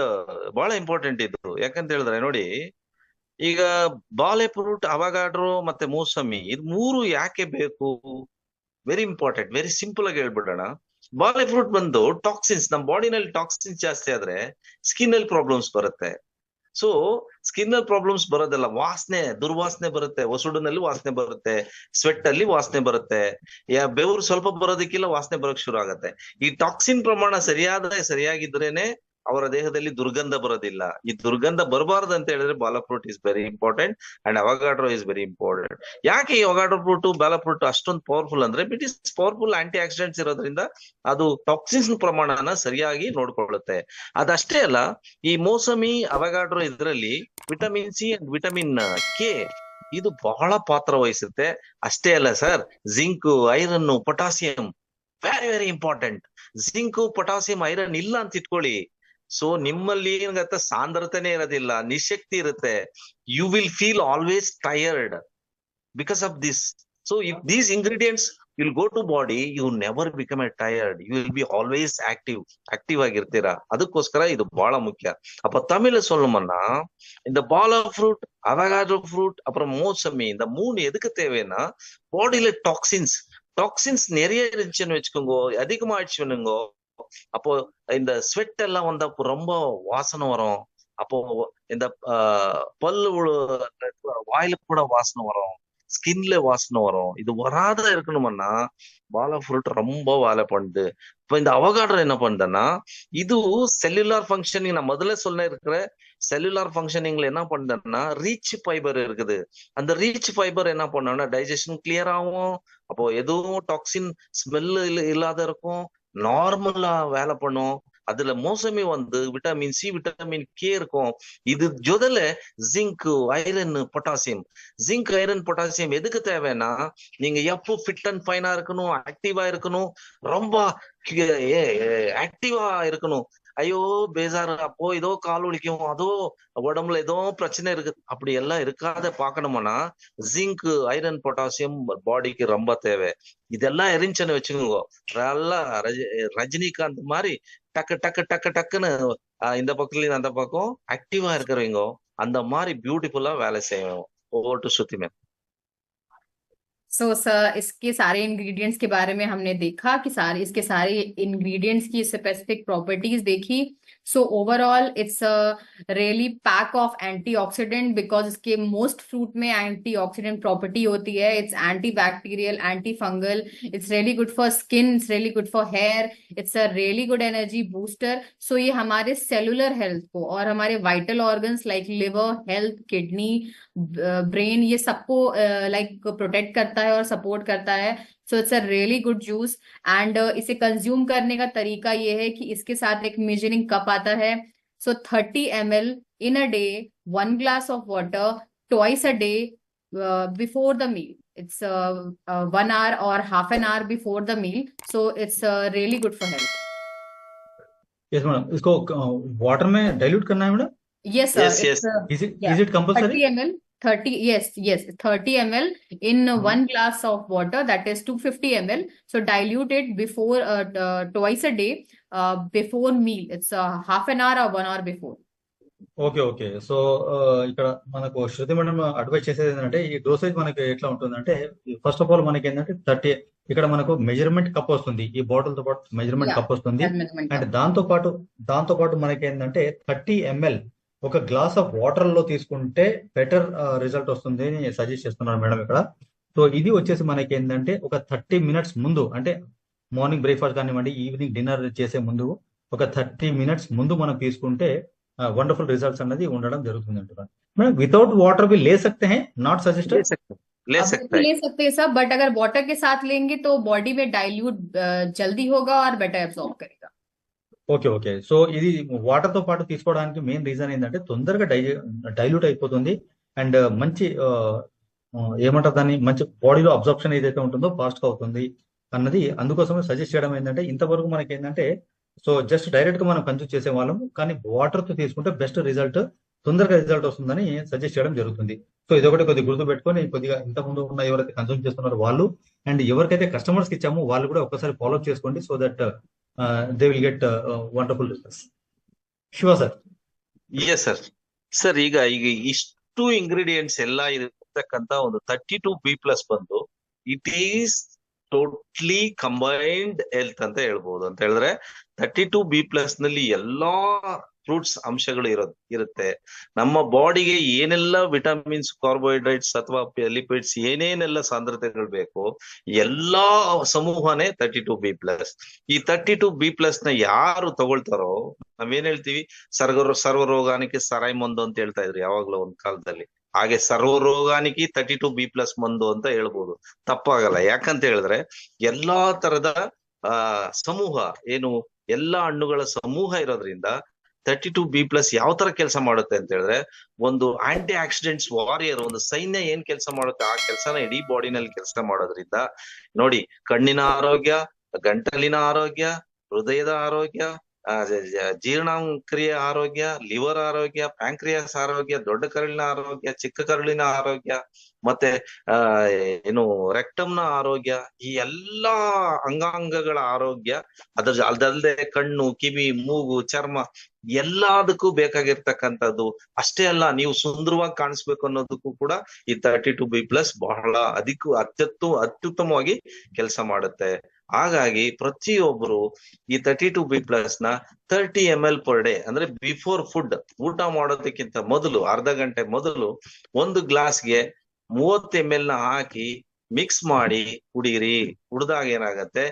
ಬಹಳ ಇಂಪಾರ್ಟೆಂಟ್ ಇದು. ಯಾಕಂತ ಹೇಳಿದ್ರೆ ನೋಡಿ, ಈಗ ಬಾಲೆ ಫ್ರೂಟ್, ಅವಗಾಡ್ರೋ ಮತ್ತೆ ಮೂಸಂಬಿ, ಇದು 3 ಯಾಕೆ ಬೇಕು? ವೆರಿ ಇಂಪಾರ್ಟೆಂಟ್, ವೆರಿ ಸಿಂಪಲ್ ಆಗಿ ಹೇಳ್ಬಿಡೋಣ. ಬಾಲೆ ಫ್ರೂಟ್ ಬಂದು ಟಾಕ್ಸಿನ್ಸ್, ನಮ್ಮ ಬಾಡಿನಲ್ಲಿ ಟಾಕ್ಸಿನ್ಸ್ ಜಾಸ್ತಿ ಆದ್ರೆ ಸ್ಕಿನ್ ಅಲ್ಲಿ ಪ್ರಾಬ್ಲಮ್ಸ್ ಬರುತ್ತೆ. ಸೊ ಸ್ಕಿನ್ ಅಲ್ಲಿ ಪ್ರಾಬ್ಲಮ್ಸ್ ಬರೋದಲ್ಲ, ದುರ್ವಾಸನೆ ಬರುತ್ತೆ, ಒಸುಡಿನಲ್ಲಿ ವಾಸನೆ ಬರುತ್ತೆ, ಸ್ವೆಟ್ ಅಲ್ಲಿ ವಾಸನೆ ಬರುತ್ತೆ, ಬೆವರು ಸ್ವಲ್ಪ ಬರೋದಕ್ಕಿಲ್ಲ ವಾಸನೆ ಬರೋಕ್ ಶುರು ಆಗತ್ತೆ. ಈ ಟಾಕ್ಸಿನ್ ಪ್ರಮಾಣ ಸರಿಯಾಗಿದ್ರೇನೆ ಅವರ ದೇಹದಲ್ಲಿ ದುರ್ಗಂಧ ಬರೋದಿಲ್ಲ. ಈ ದುರ್ಗಂಧ ಬರಬಾರ್ದು ಅಂತ ಹೇಳಿದ್ರೆ ಬಾಲ fruit is very important and avocado is very important. ಯಾಕೆ ಈ ಅವಗಾಡ್ರೋ ಫ್ರೂಟ್, ಬಾಲ ಫ್ರೂಟ್ ಅಷ್ಟೊಂದು ಪವರ್ಫುಲ್ ಅಂದ್ರೆ, it is powerful anti oxidants ಇರೋದ್ರಿಂದ ಅದು ಟಾಕ್ಸಿನ್ಸ್ ಪ್ರಮಾಣನ ಸರಿಯಾಗಿ ನೋಡ್ಕೊಳ್ಳುತ್ತೆ. ಅದಷ್ಟೇ ಅಲ್ಲ, ಈ ಮೋಸಮಿ, ಅವಗಾಡ್ರೋ ಇದರಲ್ಲಿ vitamin C and vitamin K ಇದು ಬಹಳ ಪಾತ್ರ ವಹಿಸುತ್ತೆ. ಅಷ್ಟೇ ಅಲ್ಲ sir, zinc, iron, potassium very very important. Zinc, potassium, iron ಇಲ್ಲ ಅಂತ ಇಟ್ಕೊಳ್ಳಿ, ಸೊ ನಿಮ್ಮಲ್ಲಿ ಏನಾಗತ್ತೆ, ಸಾಂದ್ರತೆನೇ ಇರೋದಿಲ್ಲ, ನಿಶಕ್ತಿ ಇರುತ್ತೆ. You will feel always tired because of this. So if these ingredients will go to body, you never become a tired, you will be always active ಆಗಿರ್ತೀರಾ. ಅದಕ್ಕೋಸ್ಕರ ಇದು ಬಹಳ ಮುಖ್ಯ. ಅಪ್ಪ ತಮಿಳ சொல்லணும்னா, இந்த பாலா ஃப்ரூட், அவகாட்ரோ ஃப்ரூட், அப்புறம் மோசமி, இந்த 3 எதுக்கு தேவைன்னா, பாடியில டாக்ஸின்ஸ் நிறைய இருந்துச்சுன்னு வச்சுக்கோங்க, அதிகமாயிடுச்சுன்னுங்க, அப்போ இந்த ஸ்வெட் எல்லாம் வந்தா ரொம்ப வாசனை வரும். அப்போ இந்த பல்லு வாயில கூட வாசனை வரும், ஸ்கின்ல வாசனை வரும். இது வராத இருக்கணும்னா பாலா ஃப்ரூட் ரொம்ப வேலை பண்ணுது. இப்ப இந்த அவகாட்ரோ என்ன பண்ணுதுன்னா, இது செல்லுலார் ஃபங்க்ஷனிங், நான் முதல்ல சொல்ல இருக்கிற செல்லுலார் ஃபங்க்ஷனிங்ல என்ன பண்ணுதுன்னா, ரீச் ஃபைபர் இருக்குது. அந்த ரீச் ஃபைபர் என்ன பண்ணோம்னா, டைஜஷன் கிளியர் ஆகும். அப்போ எதுவும் டாக்ஸின் ஸ்மெல் இல்லாத இருக்கும், நார்மலா வேலை பண்ணும். அதுல மோசமி வந்து விட்டமின் சி, விட்டமின் கே இருக்கும். இது ஜொதல zinc, iron, potassium. Zinc, iron, potassium எதுக்கு தேவைன்னா, நீங்க எப்போ ஃபிட் அண்ட் ஃபைனா இருக்கணும், ஆக்டிவா இருக்கணும், ரொம்ப ஆக்டிவா இருக்கணும். ஐயோ பேஜாரு, அப்போ ஏதோ கால் வலிக்கும், அதோ உடம்புல ஏதோ பிரச்சனை இருக்கு, அப்படி எல்லாம் இருக்காத பாக்கணும்னா ஜிங்க், ஐரன், பொட்டாசியம் பாடிக்கு ரொம்ப தேவை. இதெல்லாம் இருந்துச்சுன்னு வச்சுக்கோங்க, நல்லா ரஜினிகாந்த் மாதிரி டக்குன்னு இந்த பக்கத்துல அந்த பக்கம் ஆக்டிவா இருக்கிறவங்க அந்த மாதிரி பியூட்டிஃபுல்லா வேலை செய்வோம். Over to Shruti ma'am. So sir, इसके सारे इंग्रेडिएंट्स के बारे में हमने देखा कि इसके सारे इंग्रेडिएंट्स की स्पेसिफिक प्रॉपर्टीज देखी. So overall it's a really pack of antioxidant, because इसके मोस्ट फ्रूट में एंटीऑक्सीडेंट प्रॉपर्टी होती है. It's anti bacterial, anti fungal, it's really good for skin, it's really good for hair, it's a really good energy booster. So ये हमारे cellular health को और हमारे vital organs like liver health, kidney, brain, ये सबको like protect करता है और सपोर्ट करता है. So it's a really good juice. And इसे कंज्यूम करने का तरीका ये है कि इसके साथ एक मेजरिंग कप आता है. सो 30 ml in a day, 1 glass of water twice a day before the meal. It's 1 hour or half an hour before the meal. So it's really good for health. Yes madam, इसको water में dilute करना है madam? Yes, sir. Yes, yes. Is it compulsory? 30 ml. 30 ml in 1 glass of water, that is 250 ml. So dilute it before twice a day before meal. It's half an hour or 1 hour before. Okay. So ఇక్కడ మనకు Shruti madam advice చేసేది ఏంటంటే, ఈ dosage మనకి ఎట్లా ఉంటుందంటే, first of all మనకి ఏంటంటే 30, ఇక్కడ మనకు మెజర్మెంట్ కప్ వస్తుంది, ఈ బాటిల్ తో పాటు మెజర్మెంట్ కప్ వస్తుంది. అండ్ దాంతో పాటు మనకి ఏంటంటే 30 ml ఒక గ్లాస్ ఆఫ్ వాటర్ లో తీసుకుంటే బెటర్ రిజల్ట్ వస్తుంది అని సజెస్ట్ చేస్తున్నారు మేడం ఇక్కడ. సో ఇది వచ్చేసి మనకి ఏంటంటే ఒక 30 minutes ముందు, అంటే మార్నింగ్ బ్రేక్ఫాస్ట్ కానివ్వండి, ఈవినింగ్ డిన్నర్ చేసే ముందు ఒక 30 minutes ముందు మనం తీసుకుంటే వండర్ఫుల్ రిజల్ట్స్ అనేది ఉండడం జరుగుతుంది అంటున్నారు మేడం. వితౌట్ వాటర్ भी ले सकते हैं, नॉट सजेस्टेड? ले अभी सकता तो है। ले सकते हैं सब, बट अगर वाटर के साथ लेंगे तो बॉडी में डाइल्यूट जल्दी होगा और बेटर एब्सॉर्ब करेगा। ఓకే ఓకే సో ఇది వాటర్ తో పాటు తీసుకోవడానికి మెయిన్ రీజన్ ఏంటంటే తొందరగా డైల్యూట్ అయిపోతుంది అండ్ మంచి ఏమంటారు దాన్ని మంచి బాడీలో అబ్జర్ప్షన్ ఏదైతే ఉంటుందో ఫాస్ట్ గా అవుతుంది అన్నది అందుకోసమే సజెస్ట్ చేయడం ఏంటంటే ఇంతవరకు మనకి ఏంటంటే సో జస్ట్ డైరెక్ట్ గా మనం కన్జ్యూమ్ చేసే వాళ్ళం, కానీ వాటర్ తో తీసుకుంటే బెస్ట్ రిజల్ట్, తొందరగా రిజల్ట్ వస్తుందని సజెస్ట్ చేయడం జరుగుతుంది. సో ఇదొకటి కొద్దిగా గుర్తు పెట్టుకొని కొద్దిగా ఇంతకుముందు ఉన్న ఎవరైతే కన్జ్యూమ్ చేస్తున్నారో వాళ్ళు అండ్ ఎవరికైతే కస్టమర్స్ కి ఇచ్చామో వాళ్ళు కూడా ఒక్కసారి ఫాలో అప్ చేసుకోండి. So that they will get wonderful results. Shiva sir. Yes sir. Sir ಈಗ ಇಷ್ಟು ಇಂಗ್ರೀಡಿಯೆಂಟ್ಸ್ ಎಲ್ಲ ಇರತಕ್ಕಂತ ಒಂದು 32B+ ಬಂದು it is totally combined health ಅಂತ ಹೇಳ್ಬೋದು. ಅಂತ ಹೇಳಿದ್ರೆ 32B+ ನಲ್ಲಿ ಎಲ್ಲಾ ಫ್ರೂಟ್ಸ್ ಅಂಶಗಳು ಇರುತ್ತೆ. ನಮ್ಮ ಬಾಡಿಗೆ ಏನೆಲ್ಲ ವಿಟಮಿನ್ಸ್, ಕಾರ್ಬೋಹೈಡ್ರೇಟ್ಸ್ ಅಥವಾ ಲಿಪಿಡ್ಸ್ ಏನೇನೆಲ್ಲ ಸಾಂದ್ರತೆಗಳು ಬೇಕು ಎಲ್ಲಾ ಸಮೂಹನೇ 32B+. ಈ 32B+ ನ ಯಾರು ತಗೊಳ್ತಾರೋ ನಾವೇನ್ ಹೇಳ್ತೀವಿ, ಸರ್ವರೋಗಾనికి ಸರಾಯಿ ಮಂದು ಅಂತ ಹೇಳ್ತಾ ಇದ್ರು ಯಾವಾಗ್ಲೂ ಒಂದ್ ಕಾಲದಲ್ಲಿ. ಹಾಗೆ ಸರ್ವರೋಗಾనికి 32B+ ಮಂದು ಅಂತ ಹೇಳ್ಬೋದು, ತಪ್ಪಾಗಲ್ಲ. ಯಾಕಂತ ಹೇಳಿದ್ರೆ ಎಲ್ಲಾ ತರದ ಸಮೂಹ ಏನು ಎಲ್ಲಾ ಹಣ್ಣುಗಳ ಸಮೂಹ ಇರೋದ್ರಿಂದ 32B+ ಯಾವ ತರ ಕೆಲಸ ಮಾಡುತ್ತೆ ಅಂತ ಹೇಳಿದ್ರೆ, ಒಂದು ಆಂಟಿ ಆಕ್ಸಿಡೆಂಟ್ಸ್ ವಾರಿಯರ್, ಒಂದು ಸೈನ್ಯ ಏನ್ ಕೆಲಸ ಮಾಡುತ್ತೆ ಆ ಕೆಲಸನ ಇಡೀ ಬಾಡಿನಲ್ಲಿ ಕೆಲಸ ಮಾಡೋದ್ರಿಂದ ನೋಡಿ, ಕಣ್ಣಿನ ಆರೋಗ್ಯ, ಗಂಟಲಿನ ಆರೋಗ್ಯ, ಹೃದಯದ ಆರೋಗ್ಯ, ಜೀರ್ಣಕ್ರಿಯೆ ಆರೋಗ್ಯ, ಲಿವರ್ ಆರೋಗ್ಯ, ಪ್ಯಾಂಕ್ರಿಯಾಸ್ ಆರೋಗ್ಯ, ದೊಡ್ಡ ಕರುಳಿನ ಆರೋಗ್ಯ, ಚಿಕ್ಕ ಕರುಳಿನ ಆರೋಗ್ಯ, ಮತ್ತೆ ಏನು ರೆಕ್ಟಮ್ನ ಆರೋಗ್ಯ, ಈ ಎಲ್ಲಾ ಅಂಗಾಂಗಗಳ ಆರೋಗ್ಯ, ಅದಲ್ಲದೆ ಕಣ್ಣು, ಕಿವಿ, ಮೂಗು, ಚರ್ಮ ಎಲ್ಲದಕ್ಕೂ ಬೇಕಾಗಿರ್ತಕ್ಕಂಥದ್ದು ಅಷ್ಟೇ ಅಲ್ಲ, ನೀವು ಸುಂದರವಾಗಿ ಕಾಣಿಸ್ಬೇಕು ಅನ್ನೋದಕ್ಕೂ ಕೂಡ ಈ 32B+ ಬಹಳ ಅತ್ಯುತ್ತಮವಾಗಿ ಕೆಲಸ ಮಾಡುತ್ತೆ. ಹಾಗಾಗಿ ಪ್ರತಿಯೊಬ್ಬರು ಈ 32B+ ನ 30 ml per day, ಅಂದ್ರೆ ಬಿಫೋರ್ ಫುಡ್, ಊಟ ಮಾಡೋದಕ್ಕಿಂತ ಮೊದಲು ಅರ್ಧ ಗಂಟೆ ಮೊದಲು 1 ಗ್ಲಾಸ್ಗೆ 30 ml ನ ಹಾಕಿ ಮಿಕ್ಸ್ ಮಾಡಿ ಕುಡೀರಿ. ಕುಡ್ದಾಗ ಏನಾಗತ್ತೆ,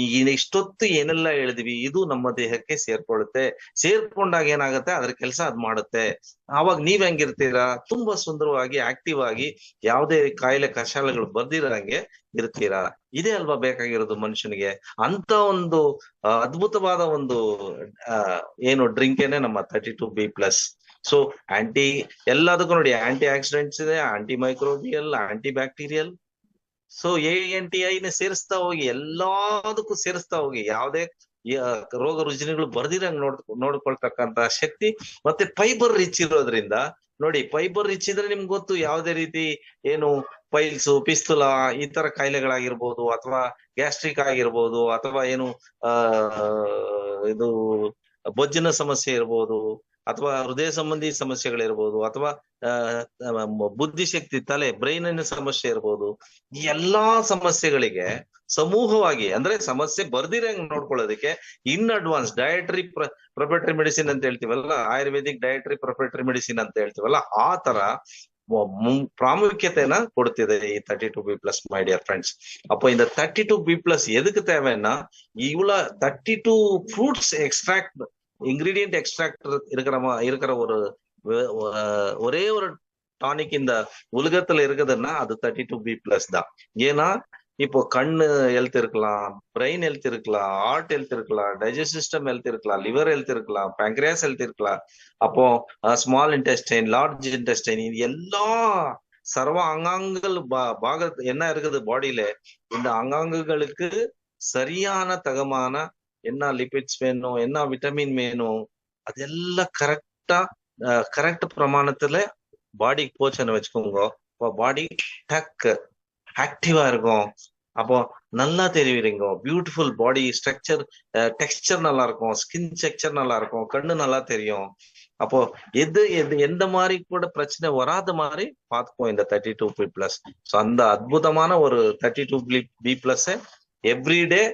ಈಗ ಇಷ್ಟೊತ್ತು ಏನೆಲ್ಲ ಹೇಳಿದ್ವಿ ಇದು ನಮ್ಮ ದೇಹಕ್ಕೆ ಸೇರ್ಕೊಳ್ಳುತ್ತೆ. ಸೇರ್ಕೊಂಡಾಗ ಏನಾಗತ್ತೆ, ಅದ್ರ ಕೆಲಸ ಅದ್ ಮಾಡುತ್ತೆ. ಆವಾಗ ನೀವ್ ಹೆಂಗಿರ್ತೀರಾ, ತುಂಬಾ ಸುಂದರವಾಗಿ, ಆಕ್ಟಿವ್ ಆಗಿ, ಯಾವುದೇ ಕಾಯಿಲೆ ಕಷಾಯಗಳು ಬರ್ದಿರಂಗೆ ಇರ್ತೀರಾ. ಇದೇ ಅಲ್ವಾ ಬೇಕಾಗಿರೋದು ಮನುಷ್ಯನಿಗೆ. ಅಂತ ಒಂದು ಅದ್ಭುತವಾದ ಒಂದು ಏನು ಡ್ರಿಂಕೇನೆ ನಮ್ಮ 32B+. ಸೊ ಎಲ್ಲದಕ್ಕೂ ನೋಡಿ, ಆಂಟಿ ಆಕ್ಸಿಡೆಂಟ್ಸ್ ಇದೆ, anti microbial, anti bacterial. So ANTI ಸೇರಿಸ್ತಾ ಹೋಗಿ, ಎಲ್ಲದಕ್ಕೂ ಸೇರಿಸ್ತಾ ಹೋಗಿ, ಯಾವುದೇ ರೋಗ ರುಜಿನಗಳು ಬರ್ದಿರಂಗ್ ನೋಡ್ಕೊಳ್ತಕ್ಕಂತ ಶಕ್ತಿ. ಮತ್ತೆ ಫೈಬರ್ ರಿಚ್ ಇರೋದ್ರಿಂದ ನೋಡಿ, ಫೈಬರ್ ರಿಚ್ ಇದ್ರೆ ನಿಮ್ಗೆ ಗೊತ್ತು, ಯಾವುದೇ ರೀತಿ ಏನು ಪೈಲ್ಸ್, ಪಿಸ್ತುಲಾ ಈ ತರ ಕಾಯಿಲೆಗಳಾಗಿರ್ಬೋದು, ಅಥವಾ ಗ್ಯಾಸ್ಟ್ರಿಕ್ ಆಗಿರ್ಬೋದು, ಅಥವಾ ಏನು ಇದು ಬೊಜ್ಜಿನ ಸಮಸ್ಯೆ ಇರ್ಬೋದು, ಅಥವಾ ಹೃದಯ ಸಂಬಂಧಿ ಸಮಸ್ಯೆಗಳಿರ್ಬೋದು, ಅಥವಾ ಬುದ್ಧಿಶಕ್ತಿ, ತಲೆ, ಬ್ರೈನಿನ ಸಮಸ್ಯೆ ಇರ್ಬೋದು. ಈ ಎಲ್ಲಾ ಸಮಸ್ಯೆಗಳಿಗೆ ಸಮೂಹವಾಗಿ, ಅಂದ್ರೆ ಸಮಸ್ಯೆ ಬರ್ದಿರಂಗ್ ನೋಡ್ಕೊಳ್ಳೋದಕ್ಕೆ in advance dietary proprietary medicine ಅಂತ ಹೇಳ್ತೀವಲ್ಲ, ಆಯುರ್ವೇದಿಕ್ ಡಯಟರಿ ಪ್ರೊಪ್ರೈಟರಿ ಮೆಡಿಸಿನ್ ಅಂತ ಹೇಳ್ತೀವಲ್ಲ, ಆ ತರ ಪ್ರಾಮುಖ್ಯತೆನ ಕೊಡ್ತಿದೆ ಈ 32B+, ಮೈ ಡಿಯರ್ ಫ್ರೆಂಡ್ಸ್. அப்போ இந்த 32B+ எதுக்கு தேவைன்னா, இவ்வளோ 32 ஃப்ரூட்ஸ் எக்ஸ்ட்ராக்ட், இன்கிரீடியன்ட் எக்ஸ்ட்ராக்ட் இருக்கிற ஒரே ஒரு டானிக் இந்த உலகத்துல இருக்குதுன்னா அது 32B+ தான். ஏன்னா இப்போ கண்ணு ஹெல்த் இருக்கலாம், பிரெயின் ஹெல்த் இருக்கலாம், ஹார்ட் ஹெல்த் இருக்கலாம், டைஜஸ்ட் சிஸ்டம் ஹெல்த் இருக்கலாம், லிவர் ஹெல்த் இருக்கலாம், பேங்க்ரியாஸ் ஹெல்த் இருக்கலாம், அப்போ ஸ்மால் இன்டெஸ்டைன், லார்ஜ் இன்டெஸ்டைன், இது எல்லா சர்வ அங்காங்கங்கள் பாக என்ன இருக்குது பாடியில, இந்த அங்காங்கங்களுக்கு சரியான தகமான என்ன லிபிட்ஸ் வேணும், என்ன விட்டமின் வேணும், அதெல்லாம் கரெக்ட் பிரமாணத்துல பாடிக்கு போச்சுன்னு வச்சுக்கோங்க. இப்போ பாடி டக் ஆக்டிவா இருக்கும். அப்போ நல்லா தெரிவிறீங்க, பியூட்டிஃபுல் பாடி ஸ்ட்ரக்சர், டெக்ஸ்சர் நல்லா இருக்கும், ஸ்கின் டெக்ஸ்சர் நல்லா இருக்கும், கண்ணு நல்லா தெரியும். அப்போ எந்த மாதிரி கூட பிரச்சனை வராத மாதிரி பார்த்துப்போம் இந்த 32B+. ஸோ அந்த அற்புதமான ஒரு 32B+ எவ்ரிடே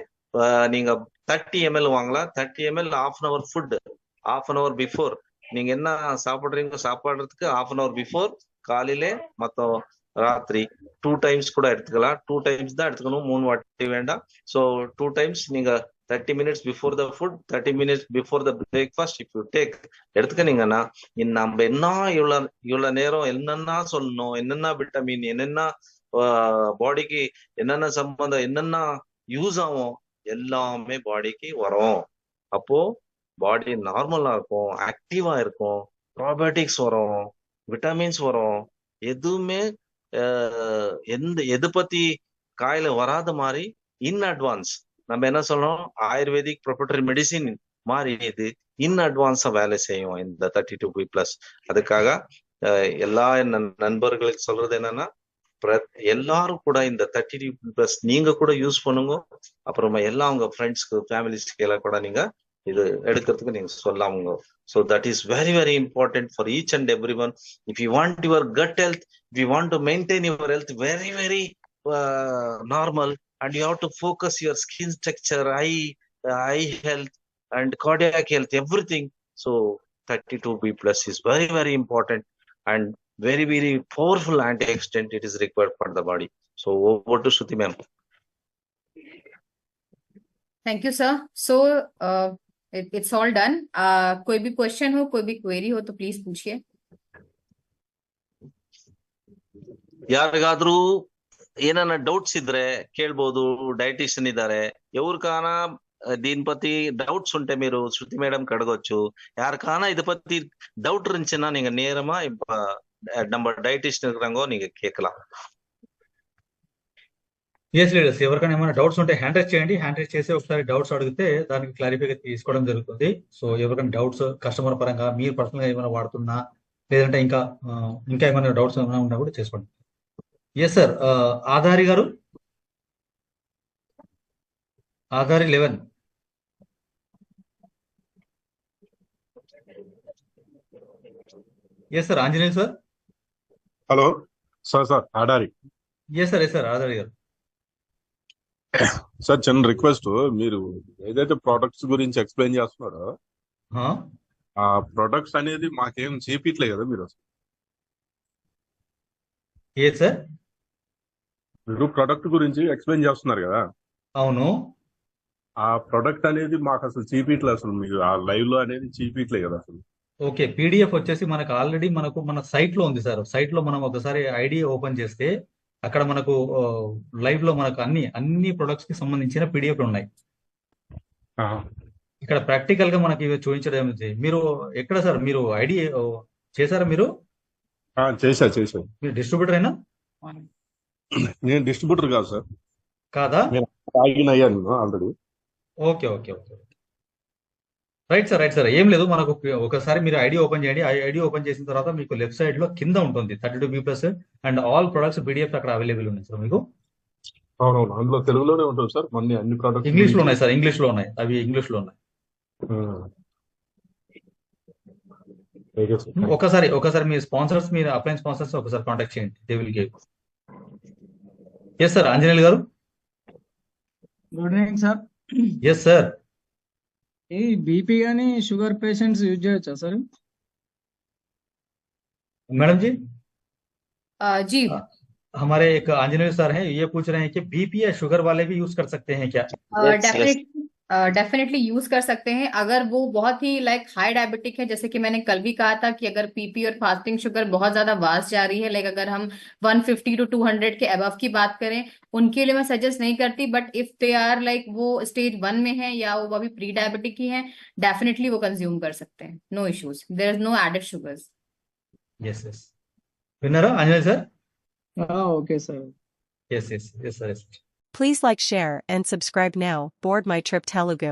நீங்க 30 ml வாங்கலாம். 30 ml half an hour food, half an hour before நீங்க என்ன சாப்பிடுறீங்க சாப்பிடுறதுக்கு half an hour பிஃபோர், காலையில மத்த ராத்திரி 2 times கூட எடுத்துக்கலாம். 2 times தான் எடுத்துக்கணும், 3 வாட்டி வேண்டாம். ஸோ 2 times நீங்க 30 minutes before the food, 30 minutes before the breakfast if you take எடுத்துக்கினீங்கன்னா, நம்ம என்ன இவ்வளவு நேரம் என்னென்ன சொல்லணும், என்னென்ன விட்டமின், என்னென்ன பாடிக்கு என்னென்ன சம்பந்தம் என்னென்ன யூஸ் ஆகும் எல்லாமே பாடிக்கு வரும். அப்போ பாடி நார்மலா இருக்கும், ஆக்டிவா இருக்கும், ப்ராபயோட்டிக்ஸ் வரும், விட்டமின்ஸ் வரும். எதுவுமே எது பத்தி காயில வராத மாதிரி இன் அட்வான்ஸ் நம்ம என்ன சொல்றோம், ஆயுர்வேதிக் ப்ரொப்ரேட்டரி மெடிசின் மாதிரி இது இன் அட்வான்ஸா வேலை செய்யும் இந்த 32B+. அதுக்காக எல்லா நண்பர்களுக்கு சொல்றது என்னன்னா, எல்லாரும் கூட இந்த 32B+ நீங்க கூட யூஸ் பண்ணுங்க. அப்புறமா எல்லா உங்க ஃப்ரெண்ட்ஸ்க்கு ஃபேமிலிஸ்க்கு எல்லாம் கூட நீங்க இது எடுக்கிறதுக்கு நீங்க சொல்லாமுங்க. So that is very very important for each and everyone. If you want your gut health, if you want to maintain your health very very normal, and you have to focus your skin structure, eye health and cardiac health, everything. So 32B+ is very very important and very very powerful antioxidant. It is required for the body. So over to Shruti ma'am. Thank you sir. So it's all done. कोई भी question हो, कोई भी query हो तो please पूछिए. ಯಾರಿಗಾದ್ರೂ ಏನನ್ನ ಡೌಟ್ಸ್ ಇದ್ರೆ ಕೇಳ್ಬೋದು. డైటిషియన్ ఇದ್ದಾರೆ, ఎవరికైనా దీని పத்தி డౌట్స్ ఉంటే మీరు శృతి మేడం కడగొచ్చు. யாருக்கான இது பத்தி டவுட் இருந்துச்சுன்னா நீங்க நேரமா இப்ப நம்ம డైటిషియన్ இருக்கிறாங்கோ நீங்க கேட்கலாம். ఎస్ లీడర్స్, ఎవరికైనా ఏమైనా డౌట్స్ ఉంటే హ్యాండ్ రైజ్ చేయండి. హ్యాండ్ రైజ్ చేసి ఒకసారి డౌట్స్ అడిగితే దానికి క్లారిఫై తీసుకోవడం జరుగుతుంది. సో ఎవరికైనా డౌట్స్ కస్టమర్ పరంగా మీరు పర్సనల్ గా ఏమైనా వాడుతున్నా, లేదంటే ఇంకా ఏమైనా డౌట్స్ ఏమైనా ఉన్నా కూడా చేసుకోండి. ఎస్ సార్, ఆధారి గారు, Adari 11. Yes sir, Anjaneyulu sir. Hello sir Adari. Yes sir Adari గారు. సార్ చిన్న రిక్వెస్ట్, మీరు ఏదైతే ప్రొడక్ట్స్ గురించి ఎక్స్ప్లెయిన్ చేస్తున్నారో ఆ ప్రొడక్ట్స్ అనేది మాకేం చేపిట్లే కదా మీరు. ఏ సార్, మీరు ప్రొడక్ట్ గురించి ఎక్స్ప్లెయిన్ చేస్తున్నారు కదా, అవును. ఆ ప్రొడక్ట్ అనేది మాకు అసలు చూపిట్లే, అసలు మీరు ఆ లైవ్ లో అనేది చూపిట్లే కదా అసలు. ఓకే, పీడిఎఫ్ వచ్చేసి మనకు ఆల్రెడీ మన సైట్ లో ఉంది సార్. సైట్ లో మనం ఒకసారి ఐడి ఓపెన్ చేస్తే అక్కడ మనకు లైవ్ లో మనకు అన్ని ప్రొడక్ట్స్ కి సంబంధించిన పీడిఎఫ్ ఉన్నాయి. ఇక్కడ ప్రాక్టికల్ గా మనకి ఇవి చూపించడం. మీరు ఎక్కడ సార్, మీరు ఐడి చేశారా? మీరు చేశా. మీరు డిస్ట్రిబ్యూటర్ అయినా? నేను డిస్ట్రిబ్యూటర్ కాదు సార్. కాదా? లాగిన్ అయ్యాను ఆల్రెడీ. ఓకే. Right sir. ఏం లేదు, మనకు ఒకసారి మీరు ఐడి ఓపెన్ చేయండి. ఐడి ఓపెన్ చేసిన తర్వాత మీకు లెఫ్ట్ సైడ్ లో కింద ఉంటుంది 32B+ and all products PDF అక్కడ అవైలబుల్ ఉన్నాయి సార్ మీకు. అవునవును, అందులో తెలుగులోనే ఉంటుంది సార్. అన్ని ప్రొడక్ట్స్ ఇంగ్లీష్ లో ఉన్నాయి సార్, ఇంగ్లీష్ లో ఉన్నాయి. అవి ఇంగ్లీష్ లో ఉన్నాయి. ఒకసారి మీ స్పాన్సర్స్, మీరు అప్లైన్ స్పాన్సర్స్ ఒకసారి కాంటాక్ట్ చేయండి. They will give. Yes sir, Anjaneyulu గారు. Good evening sir. Yes sir. ఈ బీపీ కానీ షుగర్ పేషెంట్స్ యూజ్ చేయొచ్చా సార్? मैडम जी, जी हमारे एक आंजनेय सर हैं, ये पूछ रहे हैं कि बीपी या शुगर वाले भी यूज कर सकते हैं क्या? डेफिनेटली यूज कर सकते हैं अगर वो बहुत ही हाई डायबिटिक है. जैसे कि मैंने कल भी कहा था कि अगर पीपी और फास्टिंग शुगर बहुत ज्यादा वास्ट जा रही है, अगर हम 150 to 200 के अबव की बात करें, उनके लिए मैं सजेस्ट नहीं करती. बट इफ दे आर वो स्टेज 1 में है या वो अभी प्री डायबिटिक ही है, डेफिनेटली वो कंज्यूम कर सकते हैं. No issues, there is no added sugars. Yes winner Anjaneya sir. Okay sir. yes sir. Please like, share and subscribe now. Board My Trip Telugu.